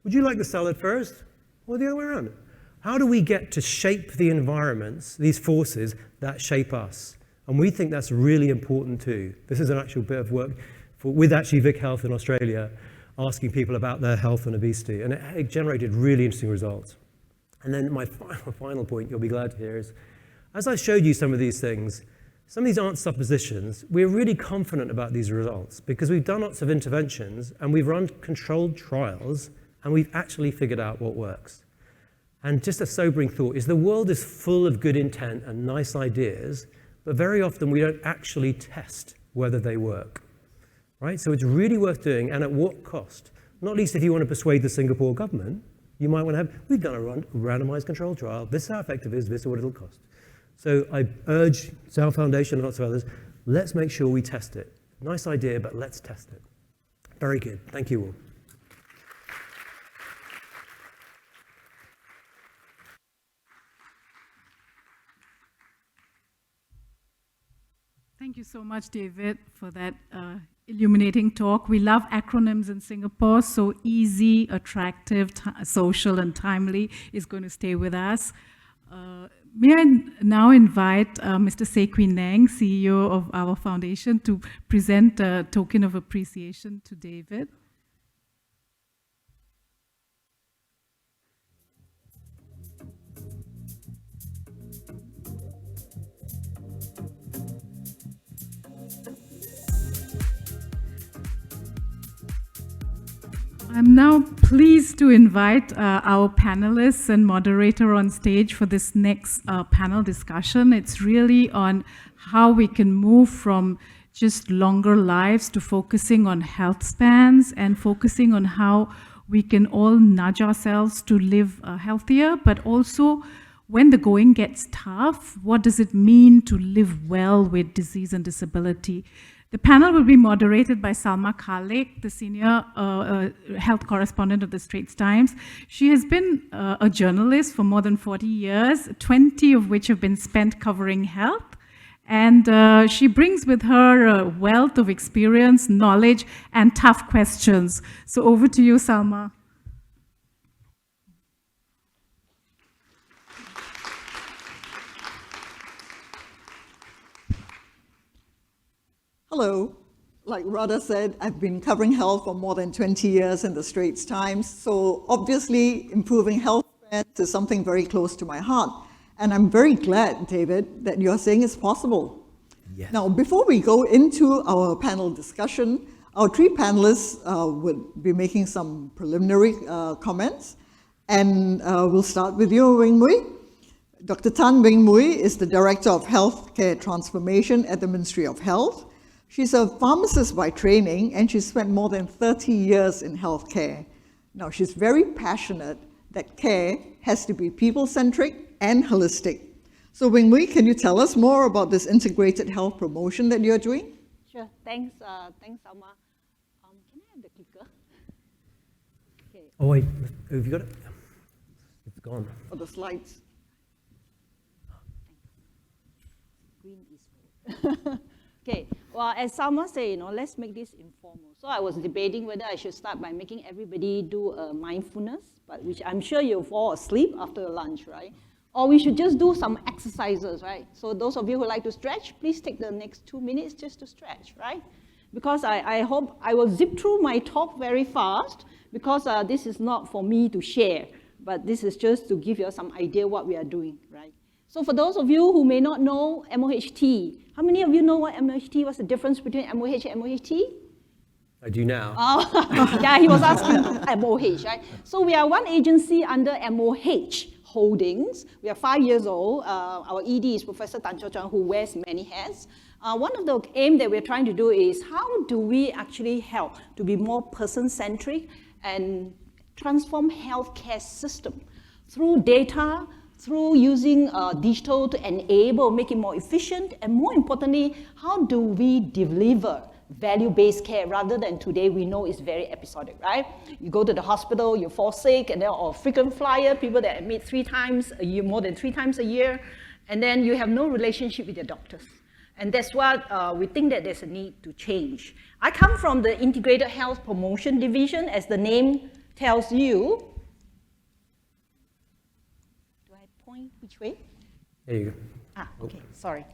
Would you like the salad first or the other way around? How do we get to shape the environments, these forces that shape us? And we think that's really important too. This is an actual bit of work with actually Vic Health in Australia, asking people about their health and obesity. And it generated really interesting results. And then my final point, you'll be glad to hear, is as I showed you some of these things, some of these aren't suppositions. We're really confident about these results because we've done lots of interventions and we've run controlled trials and we've actually figured out what works. And just a sobering thought is the world is full of good intent and nice ideas, but very often we don't actually test whether they work. Right? So it's really worth doing, and at what cost? Not least if you want to persuade the Singapore government, you might want to have, we've done a randomized control trial, this is how effective it is, this is what it'll cost. So I urge Sal Foundation and lots of others, let's make sure we test it. Nice idea, but let's test it. Very good. Thank you all. Thank you so much, David, for that illuminating talk. We love acronyms in Singapore, so easy, attractive, social, and timely is going to stay with us. May I now invite Mr. Sekwi Neng, CEO of our foundation, to present a token of appreciation to David. I'm now pleased to invite our panelists and moderator on stage for this next panel discussion. It's really on how we can move from just longer lives to focusing on health spans and focusing on how we can all nudge ourselves to live healthier, but also when the going gets tough, what does it mean to live well with disease and disability? The panel will be moderated by Salma Khalek, the senior health correspondent of the Straits Times. She has been a journalist for more than 40 years, 20 of which have been spent covering health. And she brings with her a wealth of experience, knowledge, and tough questions. So over to you, Salma. Hello. Like Radha said, I've been covering health for more than 20 years in the Straits Times. So obviously, improving health is something very close to my heart. And I'm very glad, David, that you're saying it's possible. Yes. Now, before we go into our panel discussion, our three panelists would be making some preliminary comments. And we'll start with you, Wing Mui. Dr. Tan Wing Mui is the Director of Healthcare Transformation at the Ministry of Health. She's a pharmacist by training, and she's spent more than 30 years in healthcare. Now, she's very passionate that care has to be people-centric and holistic. So, Wing Mui, can you tell us more about this integrated health promotion that you're doing? Sure. Thanks, Salma. Can I have the clicker? Okay. Oh, wait. Have you got it? It's gone. For the slides. Green is red. Okay, well, as Salma said, let's make this informal. So I was debating whether I should start by making everybody do a mindfulness, but which I'm sure you'll fall asleep after lunch, right? Or we should just do some exercises, right? So those of you who like to stretch, please take the next 2 minutes just to stretch, right? Because I hope I will zip through my talk very fast, because this is not for me to share, but this is just to give you some idea what we are doing, right? So for those of you who may not know MOHT, how many of you know what MOHT, what's the difference between MOH and MOHT? I do now. Oh, yeah, he was asking MOH, right? So we are one agency under MOH Holdings. We are 5 years old. Our ED is Professor Tan Cho Chuan, who wears many hats. One of the aims that we're trying to do is how do we actually help to be more person-centric and transform healthcare system through data, through using digital to enable, make it more efficient, and more importantly, how do we deliver value-based care rather than today we know it's very episodic, right? You go to the hospital, you fall sick, and there are frequent flyer, people that admit 3 times a year, more than 3 times a year, and then you have no relationship with your doctors. And that's what we think that there's a need to change. I come from the Integrated Health Promotion Division, as the name tells you. Point which way? There you go. Ah, okay, sorry.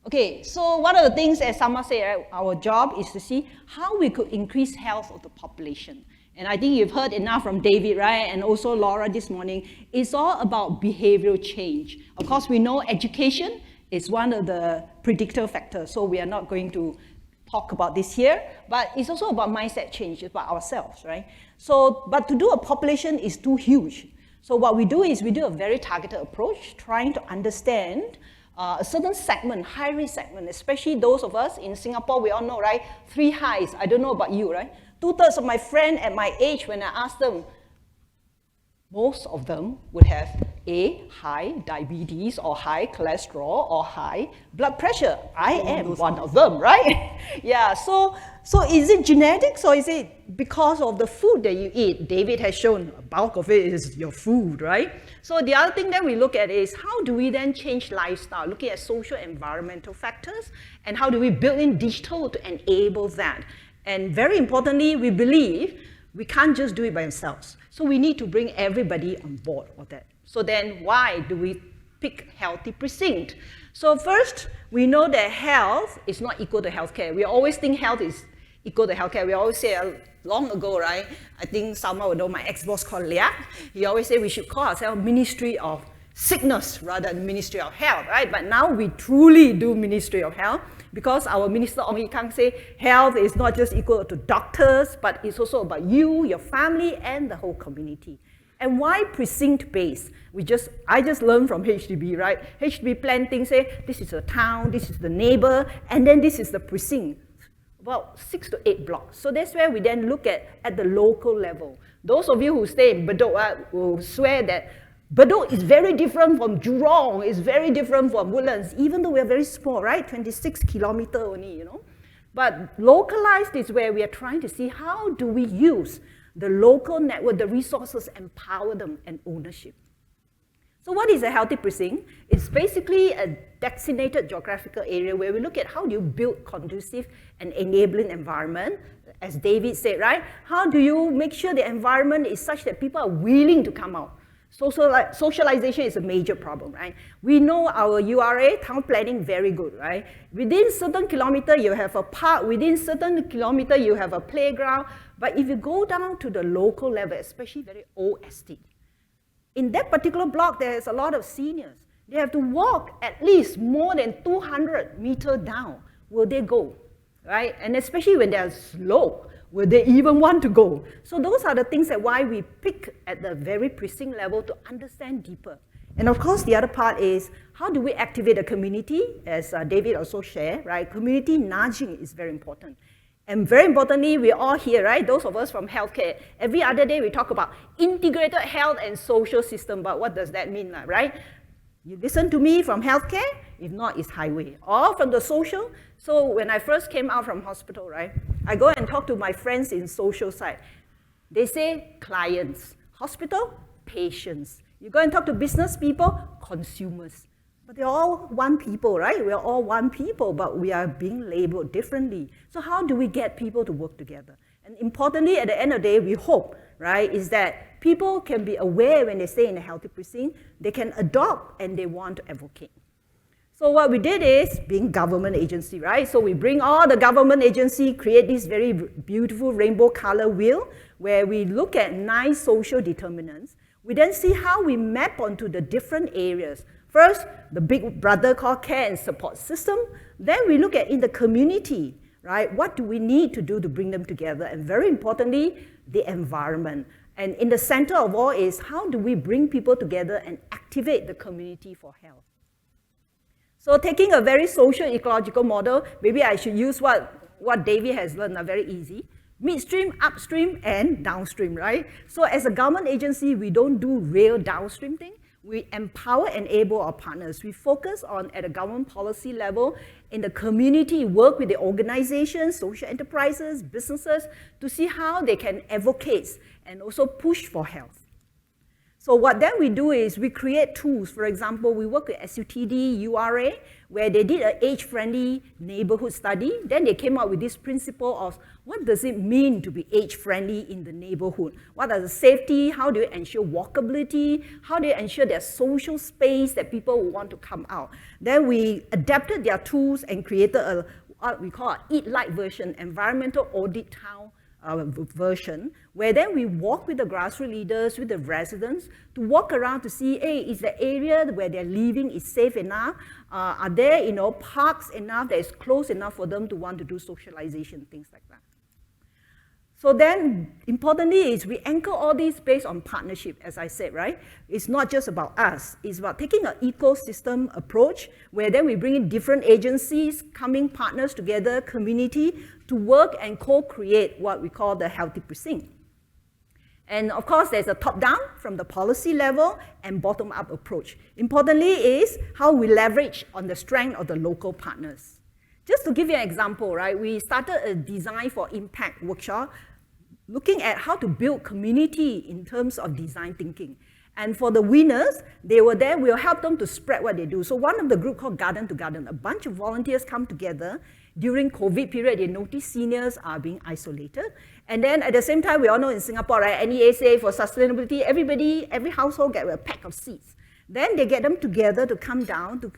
Okay, so one of the things, as Salma said, right, our job is to see how we could increase health of the population. And I think you've heard enough from David, right, and also Laura this morning. It's all about behavioral change. Of course, we know education is one of the predictor factors, so we are not going to talk about this here, but it's also about mindset change, it's about ourselves, right? So, but to do a population is too huge. So what we do is we do a very targeted approach, trying to understand a certain segment, high-risk segment, especially those of us in Singapore, we all know, right? 3 highs, I don't know about you, right? 2/3 of my friends at my age, when I ask them, most of them would have high diabetes or high cholesterol or high blood pressure. I am one of them, right? Yeah, so is it genetics or is it because of the food that you eat? David has shown a bulk of it is your food, right? So the other thing that we look at is how do we then change lifestyle, looking at social environmental factors, and how do we build in digital to enable that? And very importantly, we believe we can't just do it by ourselves. So we need to bring everybody on board with that. So then why do we pick healthy precinct? So first, we know that health is not equal to healthcare. We always think health is equal to healthcare. We always say, long ago, right? I think someone would know my ex-boss called Liak. He always said we should call ourselves Ministry of Sickness rather than Ministry of Health, right? But now we truly do Ministry of Health because our Minister Ong Yi Kang say health is not just equal to doctors, but it's also about you, your family, and the whole community. And why precinct-based? I just learned from HDB, right? HDB plan things, say this is a town, this is the neighbor, and then this is the precinct. About 6 to 8 blocks. So that's where we then look at the local level. Those of you who stay in Bedok will swear that Bedok is very different from Jurong, it's very different from Woodlands, even though we're very small, right? 26 kilometers only, you know. But localized is where we are trying to see how do we use the local network, the resources, empower them and ownership. So what is a healthy precinct? It's basically a designated geographical area where we look at how do you build conducive and enabling environment. As David said, right? How do you make sure the environment is such that people are willing to come out? Socialization is a major problem, right? We know our URA, town planning, very good, right? Within certain kilometer, you have a park. Within certain kilometer, you have a playground. But if you go down to the local level, especially very old estate, in that particular block, there's a lot of seniors. They have to walk at least more than 200 meters down. Will they go, right? And especially when they're slow, will they even want to go? So those are the things that why we pick at the very precinct level to understand deeper. And of course, the other part is how do we activate the community, as David also shared, right? Community nudging is very important. And very importantly, we're all here, right? Those of us from healthcare. Every other day we talk about integrated health and social system, but what does that mean, right? You listen to me from healthcare, if not, it's highway. Or from the social. So when I first came out from hospital, right, I go and talk to my friends in social side. They say clients. Hospital, patients. You go and talk to business people, consumers. But they're all one people, right? We're all one people, but we are being labeled differently. So how do we get people to work together? And importantly, at the end of the day, we hope, right, is that people can be aware when they stay in a healthy precinct, they can adopt and they want to advocate. So what we did is, being government agency, right? So we bring all the government agency, create this very beautiful rainbow color wheel, where we look at 9 social determinants. We then see how we map onto the different areas. First, the big brother called care and support system. Then we look at in the community, right? What do we need to do to bring them together? And very importantly, the environment. And in the center of all is how do we bring people together and activate the community for health? So taking a very social ecological model, maybe I should use what David has learned, very easy. Midstream, upstream, and downstream, right? So as a government agency, we don't do real downstream thing. We empower and enable our partners. We focus on, at a government policy level, in the community, work with the organizations, social enterprises, businesses, to see how they can advocate and also push for health. So what then we do is we create tools. For example, we work with SUTD, URA, where they did an age-friendly neighborhood study. Then they came up with this principle of what does it mean to be age-friendly in the neighborhood? What are the safety? How do you ensure walkability? How do you ensure there's social space that people will want to come out? Then we adapted their tools and created what we call an Eat Light version, environmental audit town version, where then we walk with the grassroots leaders, with the residents, to walk around to see, hey, is the area where they're living is safe enough? Are there, parks enough that is close enough for them to want to do socialization, things like that. So then, importantly, is we anchor all these based on partnership, as I said, right? It's not just about us. It's about taking an ecosystem approach, where then we bring in different agencies, coming partners together, community, to work and co-create what we call the healthy precinct. And of course, there's a top-down from the policy level and bottom-up approach. Importantly is how we leverage on the strength of the local partners. Just to give you an example, right, we started a Design for Impact workshop looking at how to build community in terms of design thinking. And for the winners, they were there, we'll help them to spread what they do. So one of the group called Garden to Garden, a bunch of volunteers come together. During COVID period, they notice seniors are being isolated. And then at the same time, we all know in Singapore, right, NEA for sustainability, every household get a pack of seeds. Then they get them together to come down to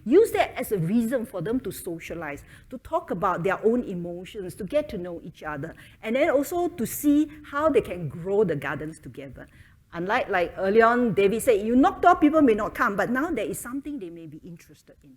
use that as a reason for them to socialize, to talk about their own emotions, to get to know each other, and then also to see how they can grow the gardens together. Unlike like early on, David said, you knock door, people may not come, but now there is something they may be interested in.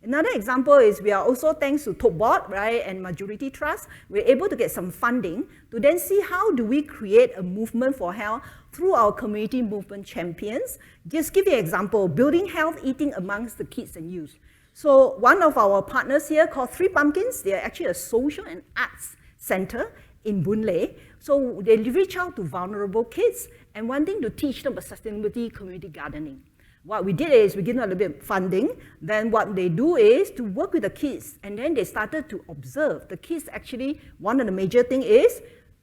Another example is we are also, thanks to Top Board, right, and Majority Trust, we're able to get some funding to then see how do we create a movement for health through our community movement champions. Just give you an example, building health eating amongst the kids and youth. So one of our partners here called Three Pumpkins, they are actually a social and arts center in Boon Lay. So they reach out to vulnerable kids and wanting to teach them about sustainability, community gardening. What we did is we give them a little bit of funding. Then what they do is to work with the kids. And then they started to observe. The kids actually, one of the major things is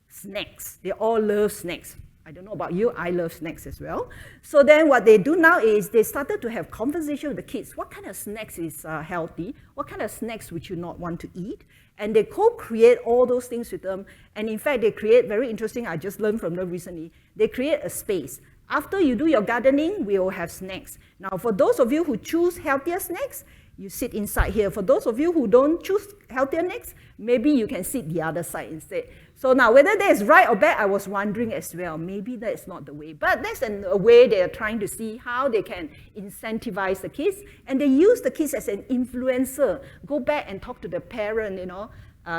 snacks. They all love snacks. I don't know about you, I love snacks as well. So then what they do now is they started to have conversation with the kids. What kind of snacks is healthy? What kind of snacks would you not want to eat? And they co-create all those things with them. And in fact, they create, very interesting, I just learned from them recently, they create a space. After you do your gardening, we will have snacks. Now, for those of you who choose healthier snacks, you sit inside here. For those of you who don't choose healthier snacks, maybe you can sit the other side instead. So now, whether that is right or bad, I was wondering as well. Maybe that's not the way. But that's a way they are trying to see how they can incentivize the kids. And they use the kids as an influencer. Go back and talk to the parent, you know.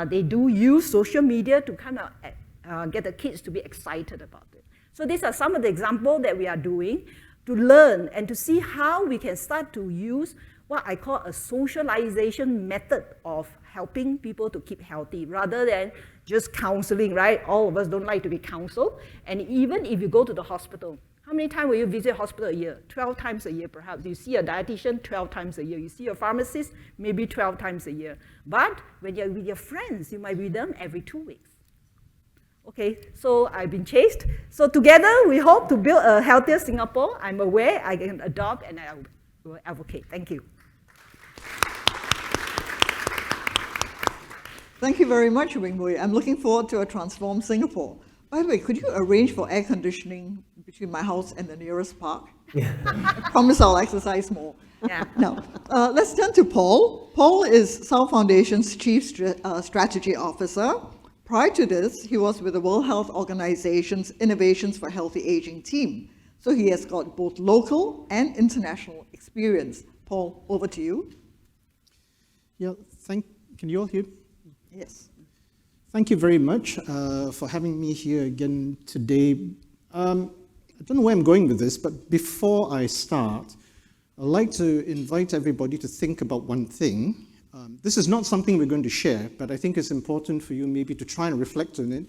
They do use social media to kind of get the kids to be excited about it. So these are some of the examples that we are doing to learn and to see how we can start to use what I call a socialization method of helping people to keep healthy rather than just counseling, right? All of us don't like to be counseled. And even if you go to the hospital, how many times will you visit hospital a year? 12 times a year, perhaps. You see a dietitian 12 times a year. You see a pharmacist maybe 12 times a year. But when you're with your friends, you might be with them every 2 weeks. Okay, so I've been chased. So together, we hope to build a healthier Singapore. I'm aware I can adopt and I will advocate. Thank you. Thank you very much, Wing Mui. I'm looking forward to a transformed Singapore. By the way, could you arrange for air conditioning between my house and the nearest park? I promise I'll exercise more. Yeah. Now, let's turn to Paul. Paul is South Foundation's Chief Strategy Officer. Prior to this, he was with the World Health Organization's Innovations for Healthy Aging team. So he has got both local and international experience. Paul, over to you. Yeah, can you all hear? Yes. Thank you very much for having me here again today. I don't know where I'm going with this, but before I start, I'd like to invite everybody to think about one thing. This is not something we're going to share, but I think it's important for you maybe to try and reflect on it.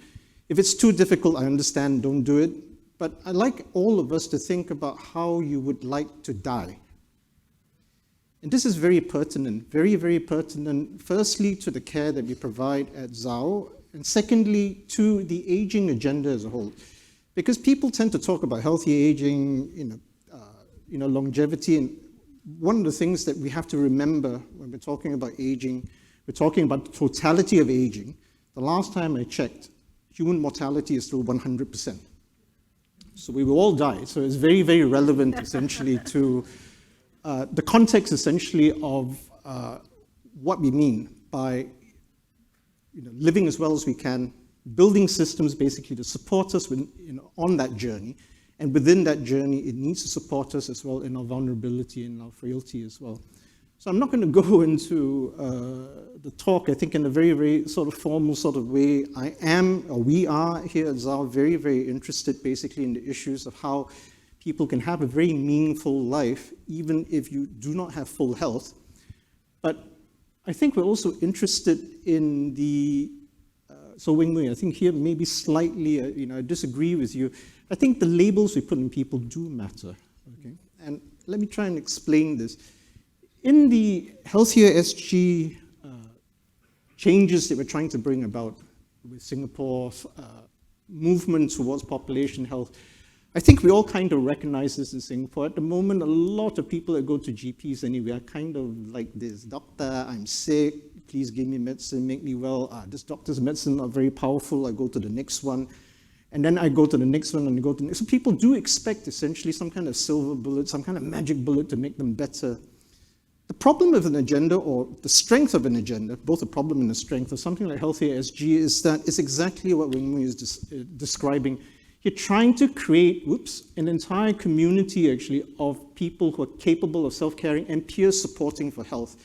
If it's too difficult, I understand, don't do it. But I'd like all of us to think about how you would like to die. And this is very pertinent, very, very pertinent, firstly, to the care that we provide at ZAO, and secondly, to the aging agenda as a whole. Because people tend to talk about healthy aging, longevity, and one of the things that we have to remember when we're talking about aging, we're talking about the totality of aging. The last time I checked, human mortality is still 100%. So we will all die. So it's very, very relevant, essentially, to the context, essentially, of what we mean by living as well as we can, building systems, basically, to support us on that journey. And within that journey, it needs to support us as well in our vulnerability and our frailty as well. So I'm not going to go into the talk, I think, in a very, very sort of formal sort of way. We are here at ZAO very, very interested basically in the issues of how people can have a very meaningful life, even if you do not have full health. But I think we're also interested in the So Wing Wei, I think here maybe slightly, I disagree with you. I think the labels we put on people do matter, okay? And let me try and explain this. In the Healthier SG changes that we're trying to bring about with Singapore's movement towards population health, I think we all kind of recognize this in Singapore. At the moment, a lot of people that go to GPs anyway are kind of like this: doctor, I'm sick, please give me medicine, make me well. This doctor's medicine not very powerful, I go to the next one. And then I go to the next one and I go to the next. So people do expect essentially some kind of silver bullet, some kind of magic bullet to make them better. The problem of an agenda, or the strength of an agenda, both a problem and a strength of something like Healthier SG, is that it's exactly what Wing Mui is describing. You're trying to create, an entire community actually of people who are capable of self-caring and peer supporting for health.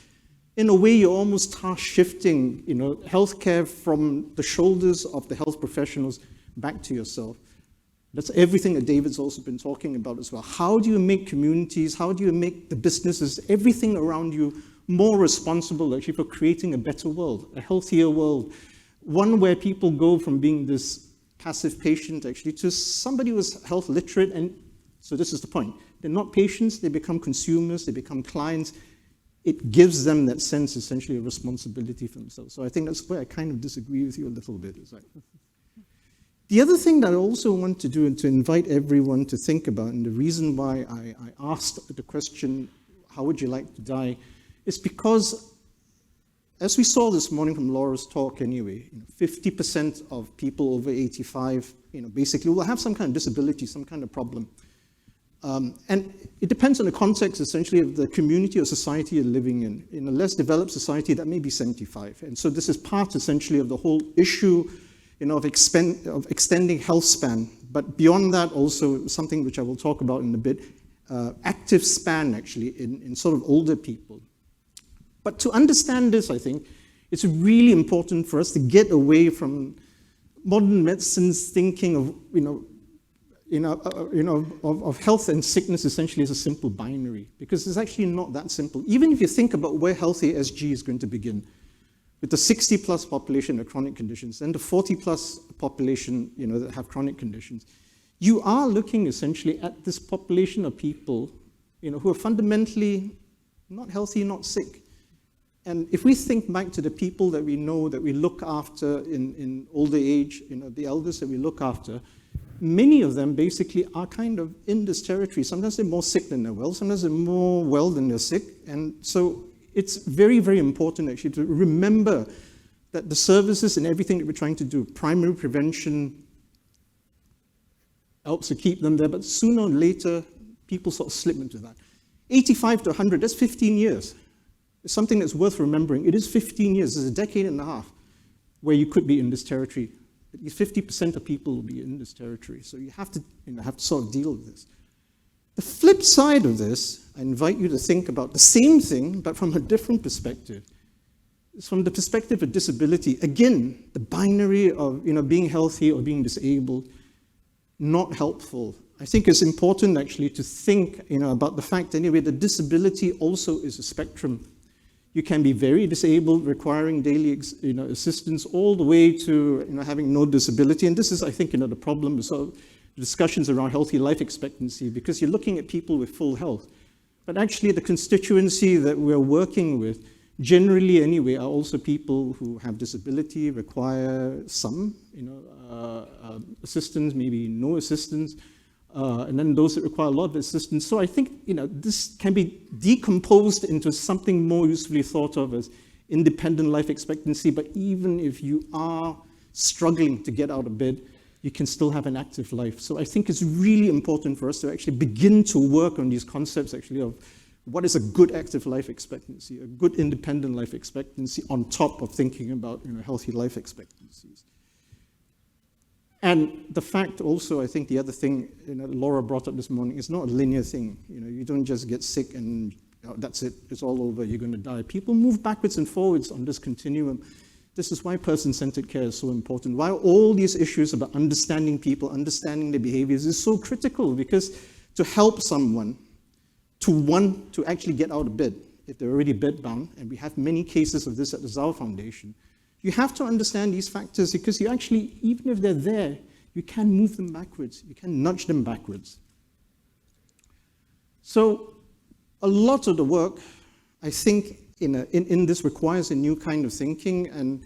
In a way, you're almost task shifting, healthcare from the shoulders of the health professionals back to yourself. That's everything that David's also been talking about as well. How do you make communities, how do you make the businesses, everything around you more responsible actually for creating a better world, a healthier world, one where people go from being this passive patient actually to somebody who's health literate, and so this is the point. They're not patients, they become consumers, they become clients. It gives them that sense essentially of responsibility for themselves. So I think that's where I kind of disagree with you a little bit. It's like, the other thing that I also want to do and to invite everyone to think about, and the reason why I asked the question, how would you like to die, is because, as we saw this morning from Laura's talk anyway, 50% of people over 85, basically will have some kind of disability, some kind of problem. And it depends on the context, essentially, of the community or society you're living in. In a less developed society, that may be 75. And so this is part, essentially, of the whole issue of extending health span. But beyond that, also something which I will talk about in a bit, active span, actually, in sort of older people. But to understand this, I think, it's really important for us to get away from modern medicine's thinking of health and sickness essentially as a simple binary, because it's actually not that simple. Even if you think about where Healthier SG is going to begin, with the 60-plus population of chronic conditions and the 40-plus population, that have chronic conditions, you are looking essentially at this population of people, who are fundamentally not healthy, not sick. And if we think back to the people that we know, that we look after in older age, the elders that we look after, many of them basically are kind of in this territory. Sometimes they're more sick than they're well, sometimes they're more well than they're sick. And so it's very, very important actually to remember that the services and everything that we're trying to do, primary prevention, helps to keep them there, but sooner or later, people sort of slip into that. 85 to 100, that's 15 years. It's something that's worth remembering. It is 15 years, it's a decade and a half where you could be in this territory. At least 50% of people will be in this territory. So you have to, sort of deal with this. The flip side of this, I invite you to think about the same thing, but from a different perspective. It's from the perspective of disability. Again, the binary of being healthy or being disabled, not helpful. I think it's important actually to think about the fact anyway that disability also is a spectrum. You can be very disabled, requiring daily assistance, all the way to having no disability. And this is, I think, the problem with sort of discussions around healthy life expectancy, because you're looking at people with full health. But actually, the constituency that we're working with, generally anyway, are also people who have disability, require some assistance, maybe no assistance, and then those that require a lot of assistance. So I think this can be decomposed into something more usefully thought of as independent life expectancy. But even if you are struggling to get out of bed, you can still have an active life. So I think it's really important for us to actually begin to work on these concepts actually of what is a good active life expectancy, a good independent life expectancy on top of thinking about healthy life expectancies. And the fact also, I think the other thing Laura brought up this morning, is not a linear thing. You don't just get sick and that's it, it's all over, you're going to die. People move backwards and forwards on this continuum. This is why person-centered care is so important, why all these issues about understanding people, understanding their behaviors is so critical, because to help someone to want to actually get out of bed, if they're already bedbound, and we have many cases of this at the Zhao Foundation, You have to understand these factors because you actually, even if they're there, you can move them backwards. You can nudge them backwards. So a lot of the work, I think, in this requires a new kind of thinking, and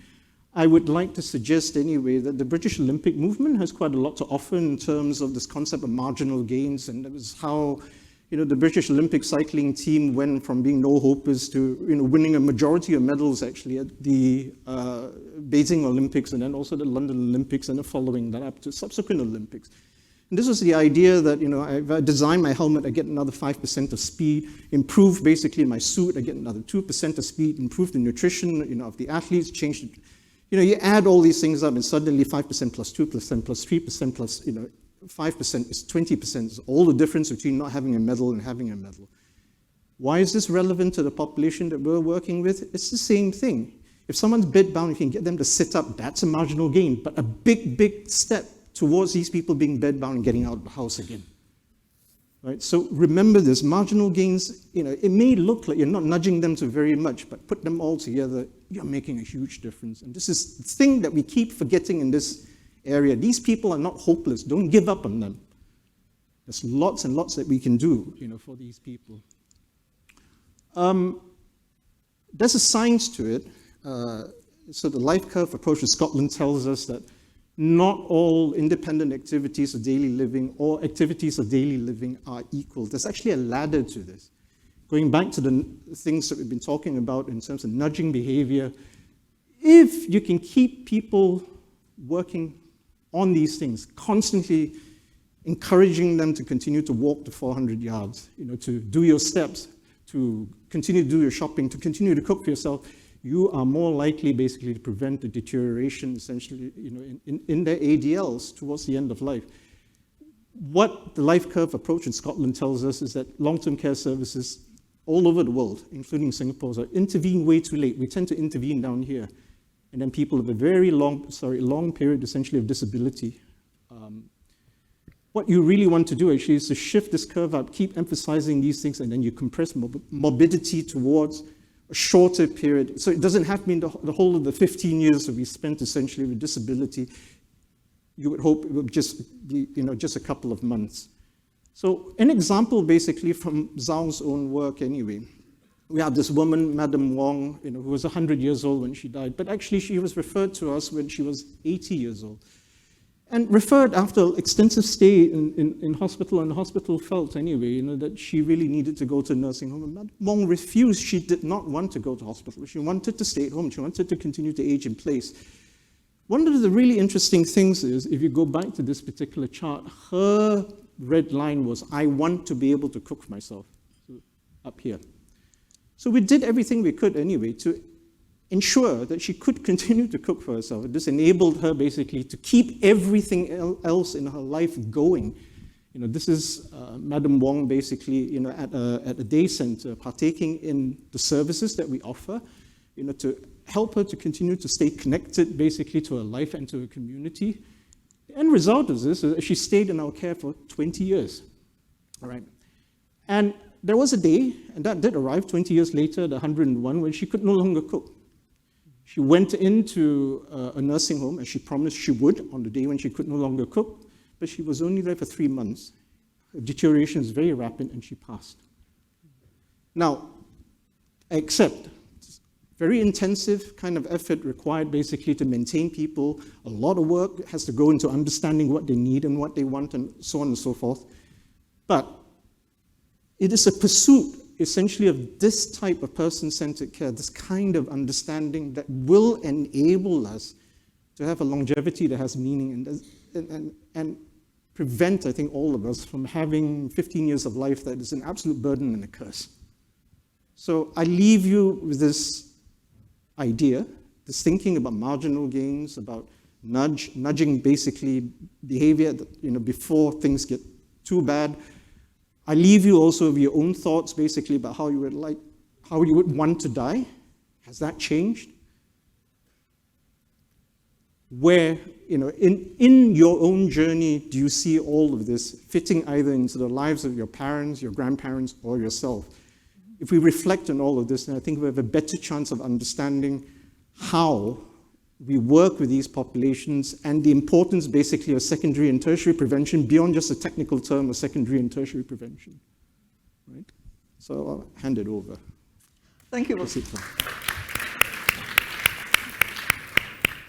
I would like to suggest anyway that the British Olympic movement has quite a lot to offer in terms of this concept of marginal gains, and that was how the British Olympic cycling team went from being no-hopers to winning a majority of medals actually at the Beijing Olympics and then also the London Olympics and then following that up to subsequent Olympics. And this was the idea that, if I design my helmet, I get another 5% of speed, improve basically my suit, I get another 2% of speed, improve the nutrition, of the athletes, change the, you add all these things up and suddenly 5% plus 2% plus 3% plus, 5% is 20%. It's all the difference between not having a medal and having a medal. Why is this relevant to the population that we're working with? It's the same thing. If someone's bedbound, you can get them to sit up, that's a marginal gain, but a big, big step towards these people being bedbound and getting out of the house again. Right? So remember this, marginal gains, it may look like you're not nudging them to very much, but put them all together, you're making a huge difference. And this is the thing that we keep forgetting in this area. These people are not hopeless. Don't give up on them. There's lots and lots that we can do, for these people. There's a science to it. So the life curve approach in Scotland tells us that not all independent activities of daily living or activities of daily living are equal. There's actually a ladder to this. Going back to the things that we've been talking about in terms of nudging behavior, if you can keep people working on these things, constantly encouraging them to continue to walk the 400 yards, to do your steps, to continue to do your shopping, to continue to cook for yourself, you are more likely basically to prevent the deterioration essentially in their ADLs towards the end of life. What the life curve approach in Scotland tells us is that long-term care services all over the world, including Singapore, intervene way too late. We tend to intervene down here. And then people have a very long period essentially of disability. What you really want to do actually is to shift this curve up, keep emphasizing these things, and then you compress morbidity towards a shorter period. So it doesn't have to mean the whole of the 15 years that we spent essentially with disability. You would hope it would just be, just a couple of months. So an example basically from Zhao's own work anyway. We have this woman, Madam Wong, who was 100 years old when she died, but actually she was referred to us when she was 80 years old. And referred after extensive stay in hospital, and the hospital felt anyway, that she really needed to go to a nursing home. And Madam Wong refused. She did not want to go to hospital. She wanted to stay at home. She wanted to continue to age in place. One of the really interesting things is, if you go back to this particular chart, her red line was, I want to be able to cook for myself, up here. So we did everything we could anyway to ensure that she could continue to cook for herself. This enabled her basically to keep everything else in her life going. This is Madam Wong basically, at a day center, partaking in the services that we offer, to help her to continue to stay connected basically to her life and to her community. The end result of this is she stayed in our care for 20 years. All right. And there was a day, and that did arrive 20 years later, at 101, when she could no longer cook. She went into a nursing home, as she promised she would on the day when she could no longer cook, but she was only there for 3 months. Her deterioration is very rapid, and she passed. Now, except very intensive kind of effort required basically to maintain people. A lot of work has to go into understanding what they need and what they want and so on and so forth. But it is a pursuit essentially of this type of person-centered care, this kind of understanding that will enable us to have a longevity that has meaning and prevent, I think, all of us from having 15 years of life that is an absolute burden and a curse. So I leave you with this idea, this thinking about marginal gains, about nudging basically behavior before things get too bad. I leave you also with your own thoughts basically about how you would want to die. Has that changed? Where, in your own journey, do you see all of this fitting either into the lives of your parents, your grandparents, or yourself? If we reflect on all of this, then I think we have a better chance of understanding how we work with these populations, and the importance basically of secondary and tertiary prevention beyond just a technical term of secondary and tertiary prevention. Right? So I'll hand it over. Thank you.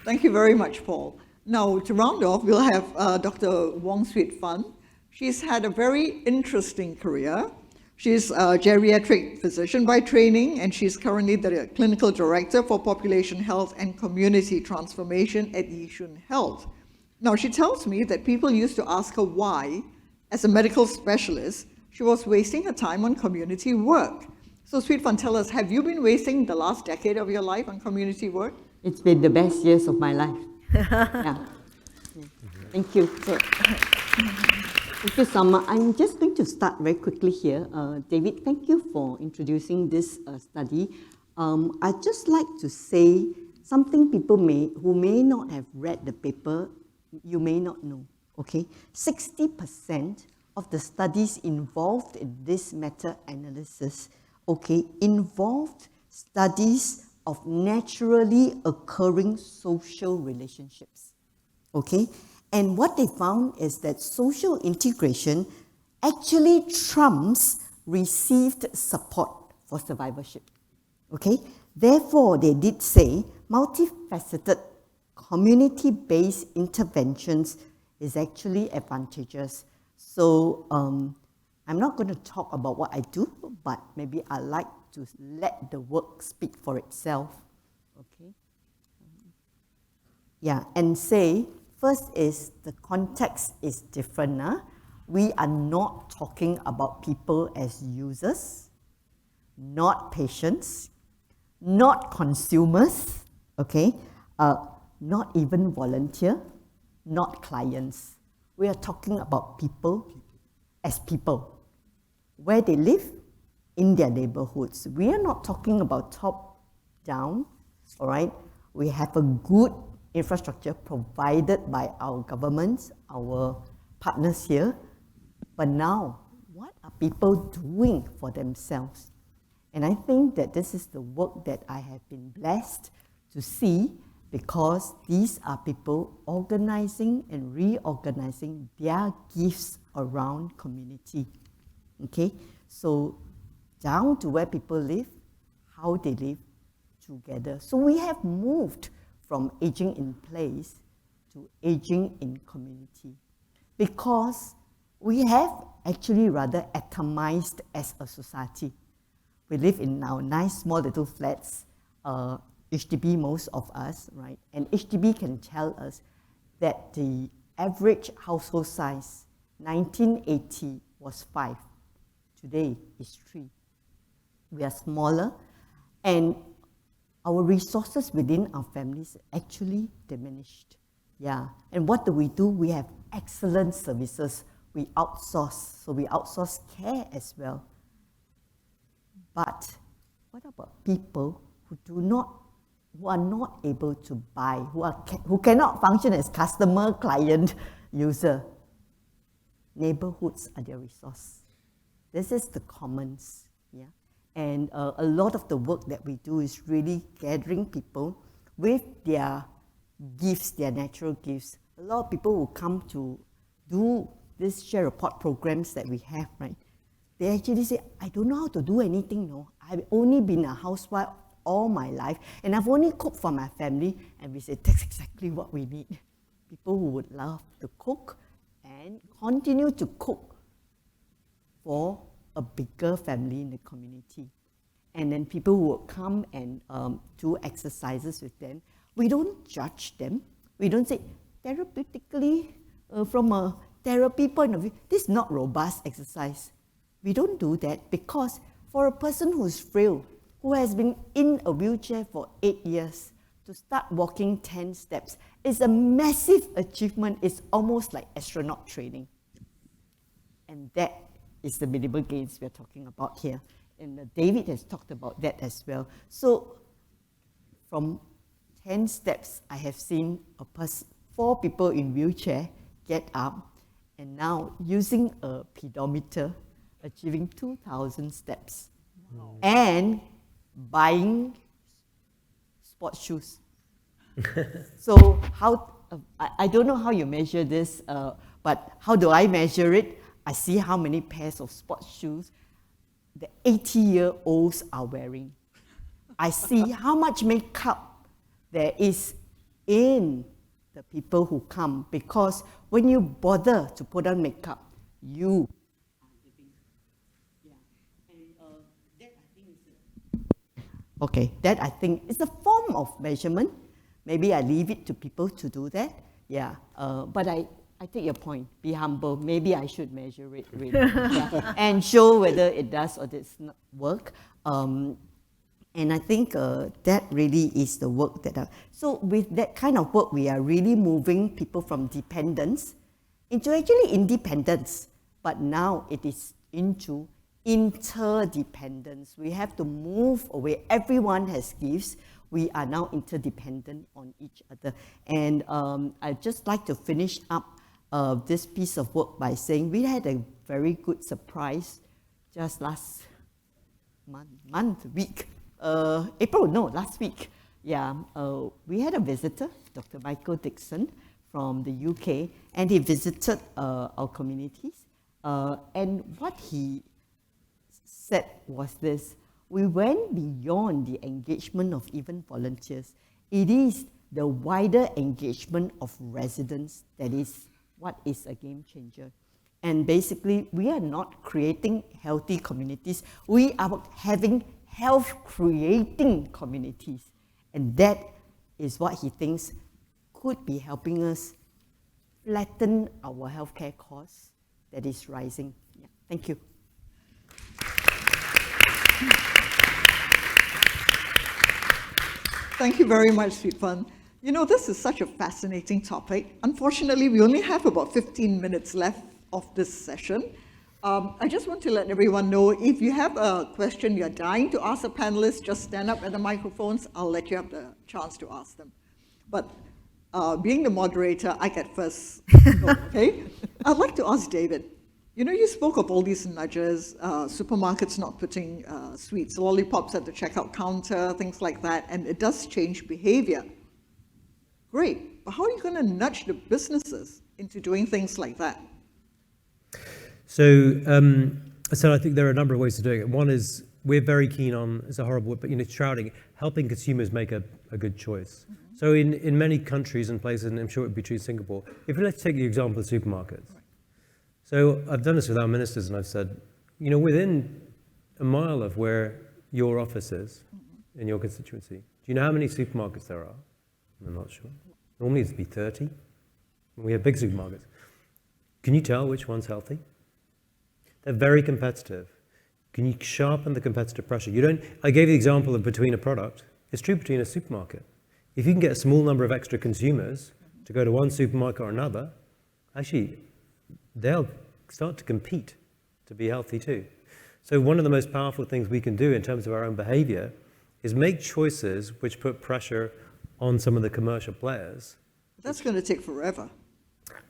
Thank you very much, Paul. Now, to round off, we'll have Dr. Wong Swit Fan. She's had a very interesting career. She's a geriatric physician by training, and she's currently the clinical director for population health and community transformation at Yishun Health. Now, she tells me that people used to ask her why, as a medical specialist, she was wasting her time on community work. So, Swit Fan, tell us, have you been wasting the last decade of your life on community work? It's been the best years of my life. Yeah. Thank you. Thank you, Sama. I'm just going to start very quickly here. David, thank you for introducing this study. I'd just like to say something people who may not have read the paper, you may not know, okay? 60% of the studies involved in this meta-analysis, okay, involved studies of naturally occurring social relationships, okay? And what they found is that social integration actually trumps received support for survivorship, okay? Therefore, they did say multifaceted community-based interventions is actually advantageous. So I'm not going to talk about what I do, but maybe I like to let the work speak for itself, okay? Yeah, and say, first is the context is different. We are not talking about people as users, not patients, not consumers, okay? Not even volunteer, not clients. We are talking about people as people, where they live, in their neighborhoods. We are not talking about top down, all right? We have a good infrastructure provided by our governments, our partners here. But now, what are people doing for themselves? And I think that this is the work that I have been blessed to see, because these are people organizing and reorganizing their gifts around community, okay? So down to where people live, how they live together. So we have moved from aging in place to aging in community, because we have actually rather atomized as a society. We live in our nice small little flats, HDB most of us, right? And HDB can tell us that the average household size, 1980 was 5, today is 3. We are smaller, and our resources within our families actually diminished. Yeah, and what do? We have excellent services. We outsource, so we outsource care as well. But what about people who are not able to buy, who cannot function as customer, client, user? Neighborhoods are their resource. This is the commons, yeah. And a lot of the work that we do is really gathering people with their gifts, their natural gifts. A lot of people will come to do these share a pot programs that we have, right? They actually say, I don't know how to do anything, no. I've only been a housewife all my life, and I've only cooked for my family. And we say, that's exactly what we need. People who would love to cook and continue to cook for a bigger family in the community. And then people who will come and do exercises with them. We don't judge them. We don't say, therapeutically, from a therapy point of view, this is not robust exercise. We don't do that, because for a person who's frail, who has been in a wheelchair for 8 years, to start walking 10 steps is a massive achievement. It's almost like astronaut training. And that is the minimal gains we're talking about here. And David has talked about that as well. So from 10 steps, I have seen 4 people in wheelchair get up, and now using a pedometer, achieving 2,000 steps. Wow. And buying sports shoes. So how, I don't know how you measure this, but how do I measure it? I see how many pairs of sports shoes the 80-year-olds are wearing. I see how much makeup there is in the people who come, because when you bother to put on makeup, you are giving. Yeah. And that I think is okay, that I think is a form of measurement. Maybe I leave it to people to do that. Yeah, but I take your point. Be humble. Maybe I should measure it really, yeah, and show whether it does or does not work. And I think that really is the work that. So with that kind of work, we are really moving people from dependence into actually independence. But now it is into interdependence. We have to move away. Everyone has gifts. We are now interdependent on each other. And I'd just like to finish up this piece of work by saying we had a very good surprise just last week. Last week. Yeah, we had a visitor, Dr. Michael Dixon from the UK, and he visited our communities. And what he said was this: we went beyond the engagement of even volunteers. It is the wider engagement of residents that is what is a game changer. And basically, we are not creating healthy communities. We are having health-creating communities. And that is what he thinks could be helping us flatten our healthcare costs that is rising. Yeah. Thank you. Thank you very much, Sweet Fun. You know, this is such a fascinating topic. Unfortunately, we only have about 15 minutes left of this session. I just want to let everyone know, if you have a question you're dying to ask the panelists, just stand up at the microphones. I'll let you have the chance to ask them. But being the moderator, I get first. Okay? I'd like to ask David. You know, you spoke of all these nudges, supermarkets not putting sweets, lollipops at the checkout counter, things like that, and it does change behavior. Great, but how are you going to nudge the businesses into doing things like that? So I think there are a number of ways of doing it. One is we're very keen on, it's a horrible word, but shrouding, helping consumers make a good choice. Mm-hmm. So in many countries and places, and I'm sure it would be true in Singapore, let's take the example of supermarkets. Right. So I've done this with our ministers, and I've said, within a mile of where your office is, in your constituency, do you know how many supermarkets there are? I'm not sure. Normally it'd be 30. We have big supermarkets. Can you tell which one's healthy? They're very competitive. Can you sharpen the competitive pressure? I gave the example of between a product. It's true between a supermarket. If you can get a small number of extra consumers to go to one supermarket or another, actually, they'll start to compete to be healthy too. So one of the most powerful things we can do in terms of our own behavior is make choices which put pressure on some of the commercial players. That's going to take forever.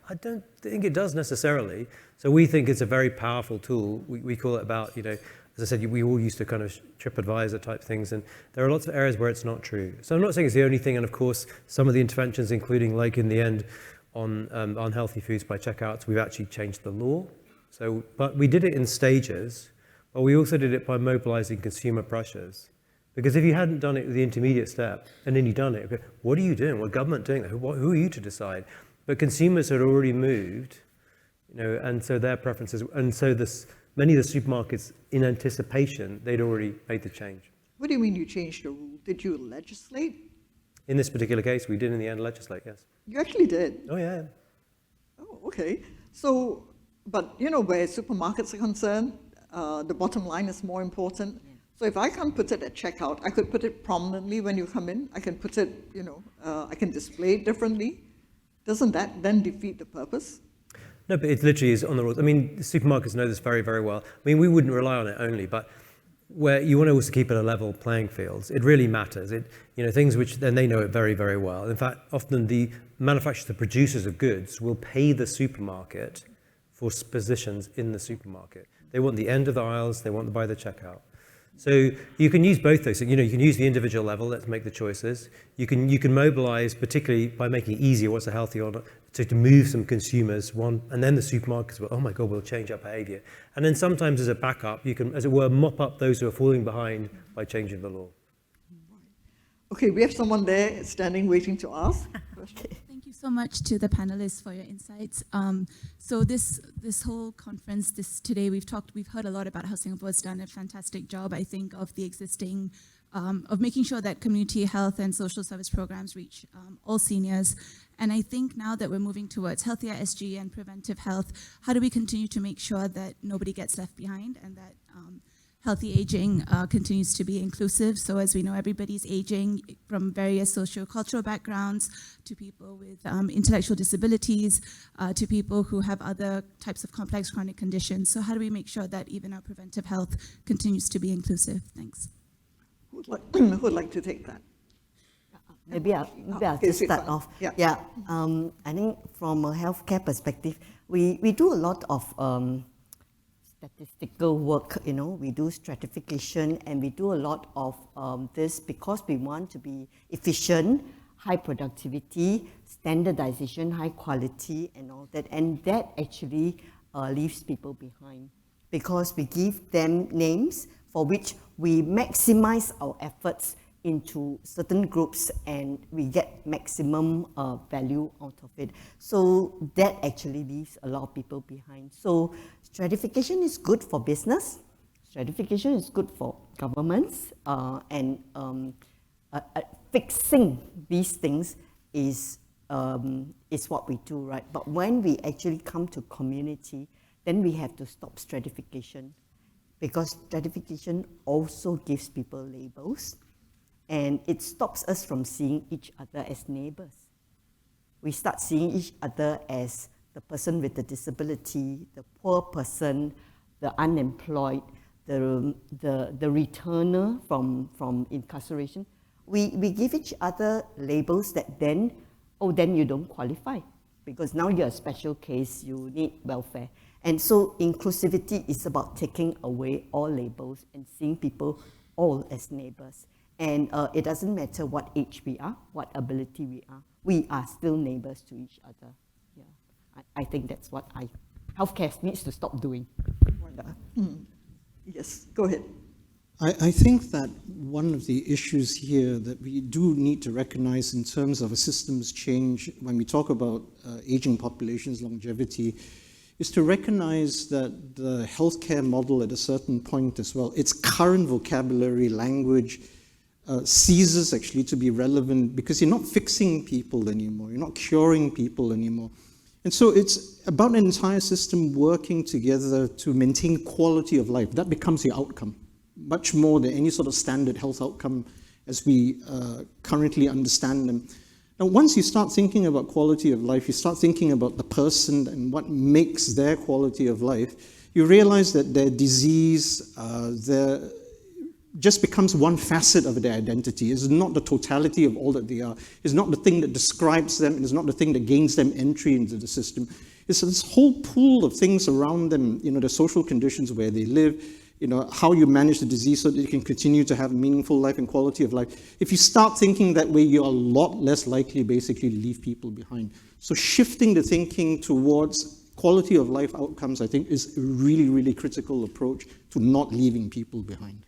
I don't think it does necessarily. So we think it's a very powerful tool. We call it about, as I said, we all used to kind of TripAdvisor type things, and there are lots of areas where it's not true. So I'm not saying it's the only thing, and of course, some of the interventions, including like in the end on healthy foods by checkouts, we've actually changed the law. So, but we did it in stages, but we also did it by mobilizing consumer pressures. Because if you hadn't done it with the intermediate step, and then you've done it, okay, what are you doing? What government doing? Who are you to decide? But consumers had already moved, and so their preferences, and so many of the supermarkets, in anticipation, they'd already made the change. What do you mean you changed the rule? Did you legislate? In this particular case, we did in the end legislate, yes. You actually did? Oh, yeah. Oh, okay. So, but where supermarkets are concerned, the bottom line is more important. Yeah. So if I can't put it at checkout, I could put it prominently when you come in. I can put it, I can display it differently. Doesn't that then defeat the purpose? No, but it literally is on the rules. I mean, the supermarkets know this very, very well. I mean, we wouldn't rely on it only, but where you want to also keep it a level playing field, it really matters. Things which, then they know it very, very well. In fact, often the manufacturers, the producers of goods will pay the supermarket for positions in the supermarket. They want the end of the aisles, they want by the checkout. So you can use both those. You know, you can use the individual level, let's make the choices. You can mobilize, particularly by making it easier what's a healthy or not, to move some consumers, and then the supermarkets will, oh my God, we'll change our behavior. And then sometimes as a backup, you can, as it were, mop up those who are falling behind by changing the law. Okay, we have someone there standing, waiting to ask. Thank you so much to the panelists for your insights. So this whole conference, today we've heard a lot about how Singapore has done a fantastic job, I think, of the existing, of making sure that community health and social service programs reach all seniors. And I think now that we're moving towards healthier SG and preventive health, how do we continue to make sure that nobody gets left behind and that healthy aging continues to be inclusive? So as we know, everybody's aging from various socio-cultural backgrounds, to people with intellectual disabilities, to people who have other types of complex chronic conditions. So how do we make sure that even our preventive health continues to be inclusive? Thanks. Who would like to take that? Maybe I'll just start off. Yeah. I think from a healthcare perspective, we do a lot of statistical work, you know, we do stratification, and we do a lot of this because we want to be efficient, high productivity, standardization, high quality, and all that. And that actually leaves people behind because we give them names for which we maximize our efforts into certain groups and we get maximum value out of it. So that actually leaves a lot of people behind. So stratification is good for business, stratification is good for governments, and fixing these things is what we do, right? But when we actually come to community, then we have to stop stratification, because stratification also gives people labels. And it stops us from seeing each other as neighbors. We start seeing each other as the person with the disability, the poor person, the unemployed, the returner from incarceration. We give each other labels that then you don't qualify, because now you're a special case, you need welfare. And so inclusivity is about taking away all labels and seeing people all as neighbors. And it doesn't matter what age we are, what ability we are still neighbors to each other. Yeah, I think that's what healthcare needs to stop doing. Yes, go ahead. I think that one of the issues here that we do need to recognize in terms of a systems change when we talk about aging populations, longevity, is to recognize that the healthcare model at a certain point as well, its current vocabulary, language, ceases actually to be relevant, because you're not fixing people anymore, you're not curing people anymore. And so it's about an entire system working together to maintain quality of life. That becomes the outcome, much more than any sort of standard health outcome as we currently understand them. Now, once you start thinking about quality of life, you start thinking about the person and what makes their quality of life, you realize that their disease, their just becomes one facet of their identity. It's not the totality of all that they are. It's not the thing that describes them. It's not the thing that gains them entry into the system. It's this whole pool of things around them, you know, the social conditions where they live, you know, how you manage the disease so that you can continue to have meaningful life and quality of life. If you start thinking that way, you're a lot less likely basically to leave people behind. So shifting the thinking towards quality of life outcomes, I think, is a really, really critical approach to not leaving people behind.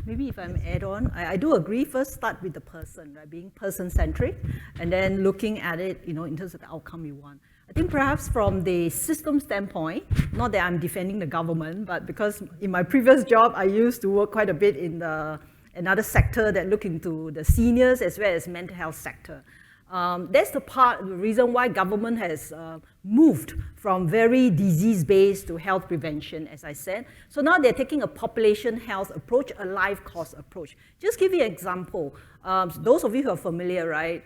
Maybe if I'm add on, I do agree. First, start with the person, right? Being person-centric, and then looking at it, you know, in terms of the outcome you want. I think perhaps from the system standpoint, not that I'm defending the government, but because in my previous job, I used to work quite a bit in another sector that look into the seniors as well as mental health sector. That's the reason why government has moved from very disease-based to health prevention, as I said. So now they're taking a population health approach, a life course approach. Just give you an example. Those of you who are familiar, right?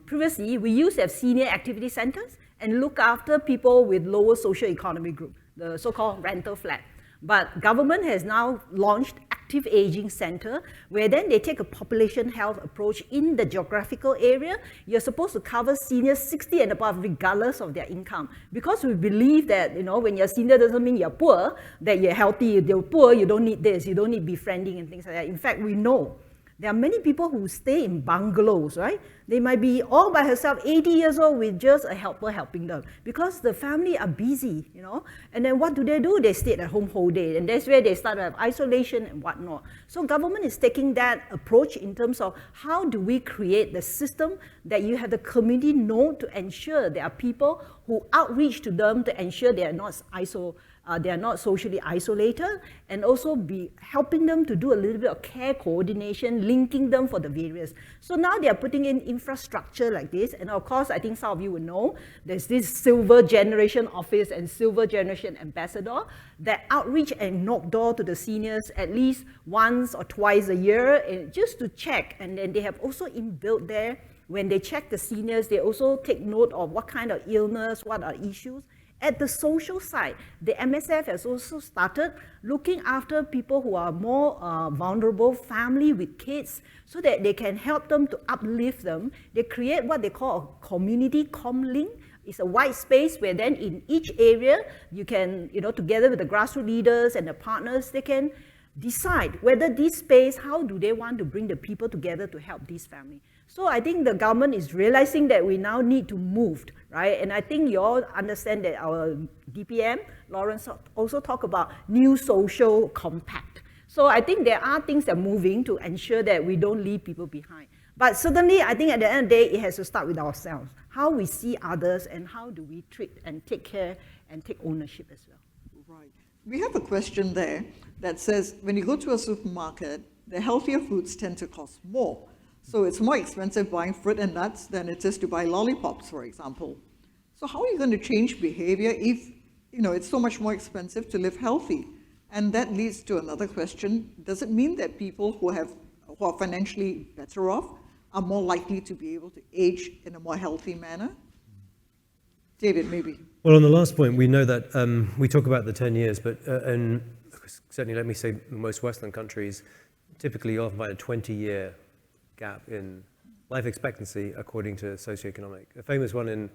Previously, we used to have senior activity centers and look after people with lower socioeconomic group, the so-called rental flat. But government has now launched active aging center, where then they take a population health approach in the geographical area. You're supposed to cover seniors 60 and above, regardless of their income. Because we believe that, you know, when you're senior doesn't mean you're poor, that you're healthy. You're poor, you don't need this, you don't need befriending and things like that. In fact, we know there are many people who stay in bungalows, right? They might be all by herself, 80 years old, with just a helper helping them, because the family are busy, you know. And then what do? They stay at home whole day, and that's where they start to have isolation and whatnot. So government is taking that approach in terms of how do we create the system that you have the community know to ensure there are people who outreach to them to ensure they are not socially isolated, and also be helping them to do a little bit of care coordination, linking them for the various. So now they are putting in infrastructure like this, and of course, I think some of you will know, there's this Silver Generation Office and Silver Generation Ambassador that outreach and knock door to the seniors at least once or twice a year, and just to check. And then they have also inbuilt there, when they check the seniors, they also take note of what kind of illness, what are issues. At the social side, the MSF has also started looking after people who are more vulnerable, family with kids, so that they can help them to uplift them. They create what they call a community comlink. It's a white space where then in each area, you can, you know, together with the grassroots leaders and the partners, they can decide whether this space, how do they want to bring the people together to help this family. So I think the government is realizing that we now need to move, right? And I think you all understand that our DPM, Lawrence, also talk about new social compact. So I think there are things that are moving to ensure that we don't leave people behind. But certainly, I think at the end of the day, it has to start with ourselves. How we see others and how do we treat and take care and take ownership as well. Right. We have a question there that says, when you go to a supermarket, the healthier foods tend to cost more. So it's more expensive buying fruit and nuts than it is to buy lollipops, for example. So how are you going to change behavior if, you know, it's so much more expensive to live healthy? And that leads to another question. Does it mean that people who are financially better off are more likely to be able to age in a more healthy manner? David, maybe. Well, on the last point, we know that we talk about the 10 years, but and certainly, let me say, in most Western countries, typically you'll find a 20-year gap in life expectancy according to socioeconomic. A famous one in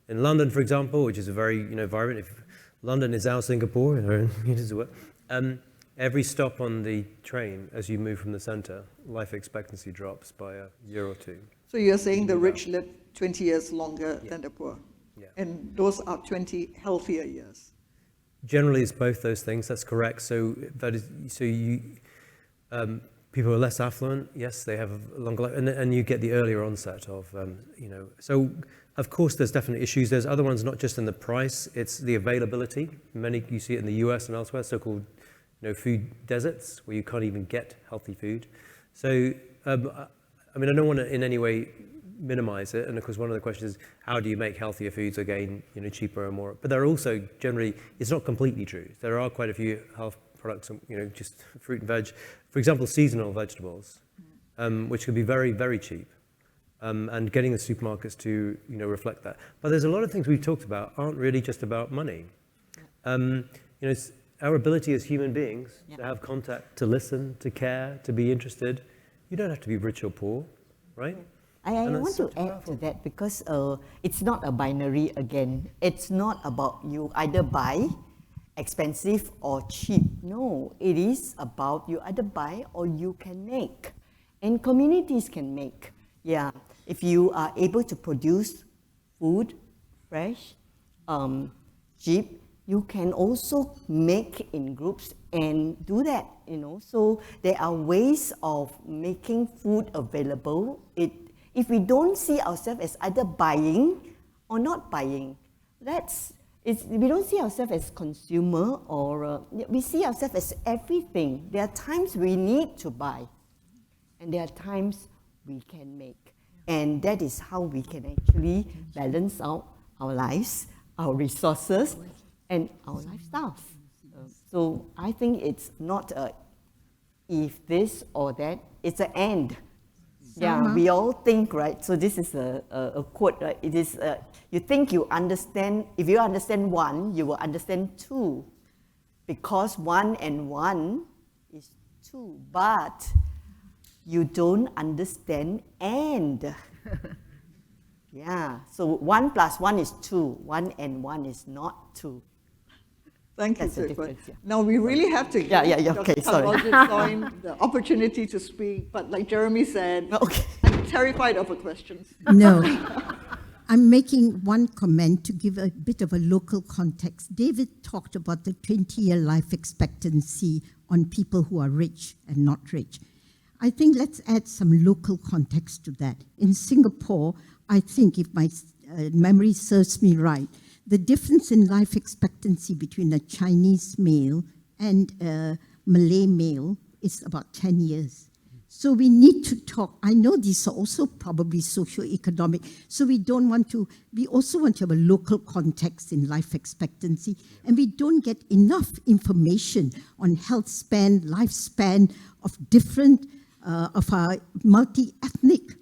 London, for example, which is a very vibrant. If London is our Singapore, every stop on the train as you move from the centre, life expectancy drops by a year or two. So you're saying the rich live 20 years longer than the poor, and those are 20 healthier years. Generally, it's both those things. That's correct. So that is people are less affluent, yes, they have a longer life, and you get the earlier onset of, So, of course, there's definitely issues. There's other ones, not just in the price, it's the availability. You see it in the US and elsewhere, so-called food deserts, where you can't even get healthy food. So, I don't want to in any way minimize it. And of course, one of the questions is, how do you make healthier foods again, cheaper and more? But there are also generally, it's not completely true. There are quite a few health products, just fruit and veg. For example, seasonal vegetables, which can be very, very cheap, and getting the supermarkets to reflect that. But there's a lot of things we've talked about aren't really just about money. It's our ability as human beings to have contact, to listen, to care, to be interested. You don't have to be rich or poor, right? I want to add to that, because it's not a binary again. It's not about you either buy expensive or cheap. No, it is about you either buy or you can make. And communities can make. Yeah, if you are able to produce food, fresh, cheap, you can also make in groups and do that, So there are ways of making food available. If we don't see ourselves as either buying or not buying, we don't see ourselves as consumer, or we see ourselves as everything. There are times we need to buy, and there are times we can make. And that is how we can actually balance out our lives, our resources, and our lifestyles. So I think it's not a if this or that, it's an and. Yeah, we all think, right? So this is a quote, right? It is, you think you understand, if you understand one, you will understand two. Because 1 and 1 is 2, but you don't understand and. Yeah, so 1 plus 1 is 2, 1 and 1 is not 2. Thank you, That's the Sir. difference, yeah. Now we really have to give okay, Dr. sorry. Kanwaljit the opportunity to speak, but like Jeremy said, Okay. I'm terrified of her questions. No. I'm making one comment to give a bit of a local context. David talked about the 20-year life expectancy on people who are rich and not rich. I think let's add some local context to that. In Singapore, I think, if my memory serves me right, the difference in life expectancy between a Chinese male and a Malay male is about 10 years. So we need to talk. I know these are also probably socio-economic, so we also want to have a local context in life expectancy, and we don't get enough information on health span, lifespan of different, of our multi-ethnic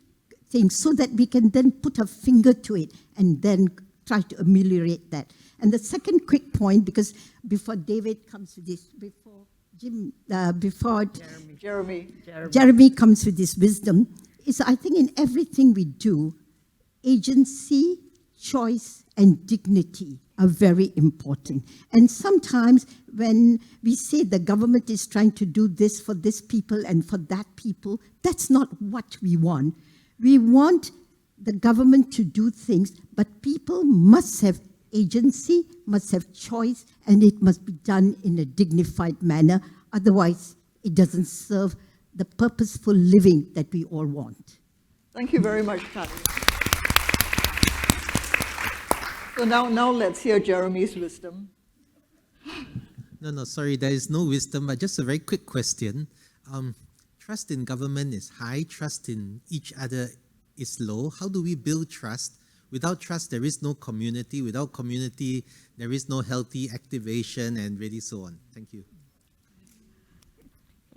things, so that we can then put a finger to it and then try to ameliorate that. And the second quick point, because before David comes to this, Jeremy comes with his wisdom, is I think in everything we do, agency, choice, and dignity are very important. And sometimes when we say the government is trying to do this for this people and for that people, that's not what we want. We want the government to do things, but people must have agency, must have choice, and it must be done in a dignified manner. Otherwise, it doesn't serve the purposeful living that we all want. Thank you very much, Kani. So now let's hear Jeremy's wisdom. No, sorry, there is no wisdom, but just a very quick question. Trust in government is high, trust in each other is low. How do we build trust? Without trust, there is no community. Without community, there is no healthy activation and really so on. Thank you.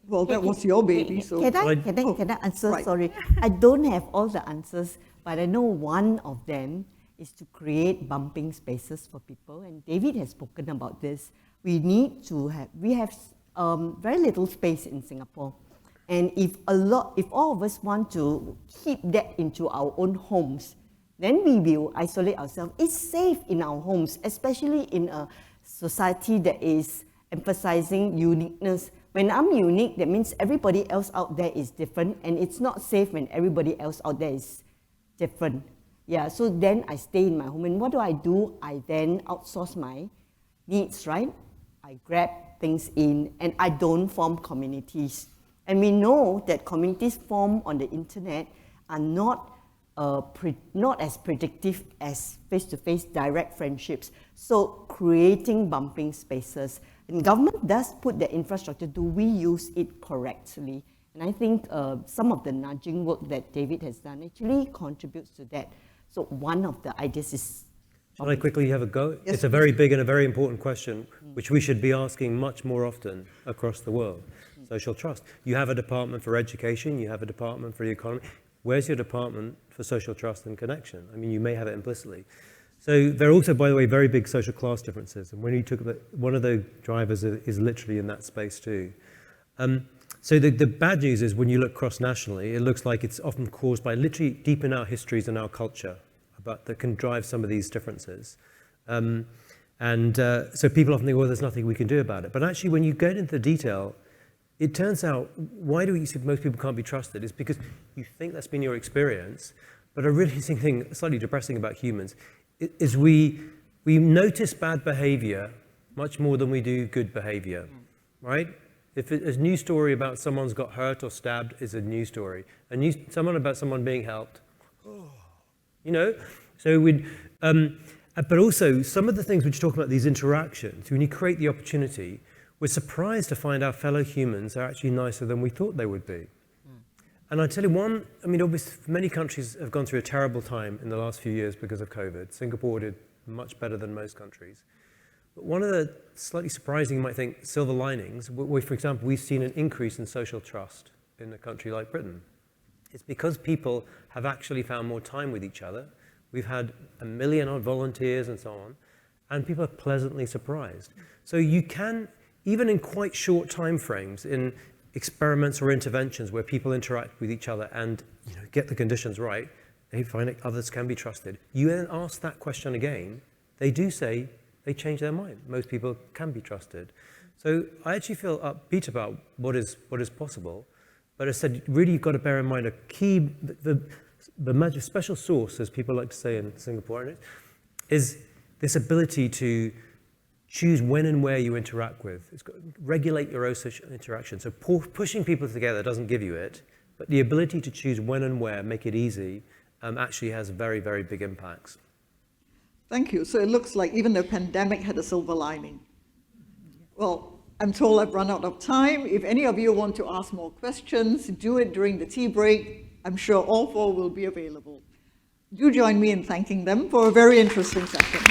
Well, that was your baby, so... Can I answer? Right. Sorry. I don't have all the answers, but I know one of them is to create bumping spaces for people, and David has spoken about this. We have very little space in Singapore, and if all of us want to keep that into our own homes, then we will isolate ourselves. It's safe in our homes, especially in a society that is emphasizing uniqueness. When I'm unique, that means everybody else out there is different, and it's not safe when everybody else out there is different. Yeah, so then I stay in my home, and what do? I then outsource my needs, right? I grab things in, and I don't form communities. And we know that communities formed on the internet are not as predictive as face-to-face direct friendships. So creating bumping spaces. And government does put the infrastructure. Do we use it correctly? And I think some of the nudging work that David has done actually contributes to that. So one of the ideas is... Shall I quickly have a go? Yes, it's a very big and a very important question, which we should be asking much more often across the world. Social trust. You have a department for education, you have a department for the economy. Where's your department for social trust and connection? I mean, you may have it implicitly. So there are also, by the way, very big social class differences. And when you took one of the drivers is literally in that space too. So the bad news is when you look cross-nationally, it looks like it's often caused by literally deep in our histories and our culture that can drive some of these differences. So people often think, well, there's nothing we can do about it. But actually, when you get into the detail, it turns out, why do we say most people can't be trusted? It's because you think that's been your experience. But a really interesting thing, slightly depressing about humans, is we notice bad behavior much more than we do good behavior, right? If a news story about someone's got hurt or stabbed is a news story, someone about someone being helped, you know? So but also some of the things which talk about these interactions, when you create the opportunity, we're surprised to find our fellow humans are actually nicer than we thought they would be. And I tell you obviously many countries have gone through a terrible time in the last few years because of COVID. Singapore did much better than most countries. But one of the slightly surprising, you might think, silver linings, for example, we've seen an increase in social trust in a country like Britain. It's because people have actually found more time with each other. We've had 1 million odd volunteers and so on, and people are pleasantly surprised. So you can, even in quite short time frames, in experiments or interventions where people interact with each other and get the conditions right, they find that others can be trusted. You then ask that question again, they do say they change their mind. Most people can be trusted. So I actually feel upbeat about what is possible. But I said, really, you've got to bear in mind a key, the magic special sauce, as people like to say in Singapore, is this ability to choose when and where you interact with. It's got to regulate your own social interaction. So pushing people together doesn't give you it, but the ability to choose when and where, make it easy, actually has very, very big impacts. Thank you. So it looks like even the pandemic had a silver lining. Well, I'm told I've run out of time. If any of you want to ask more questions, do it during the tea break. I'm sure all four will be available. Do join me in thanking them for a very interesting session.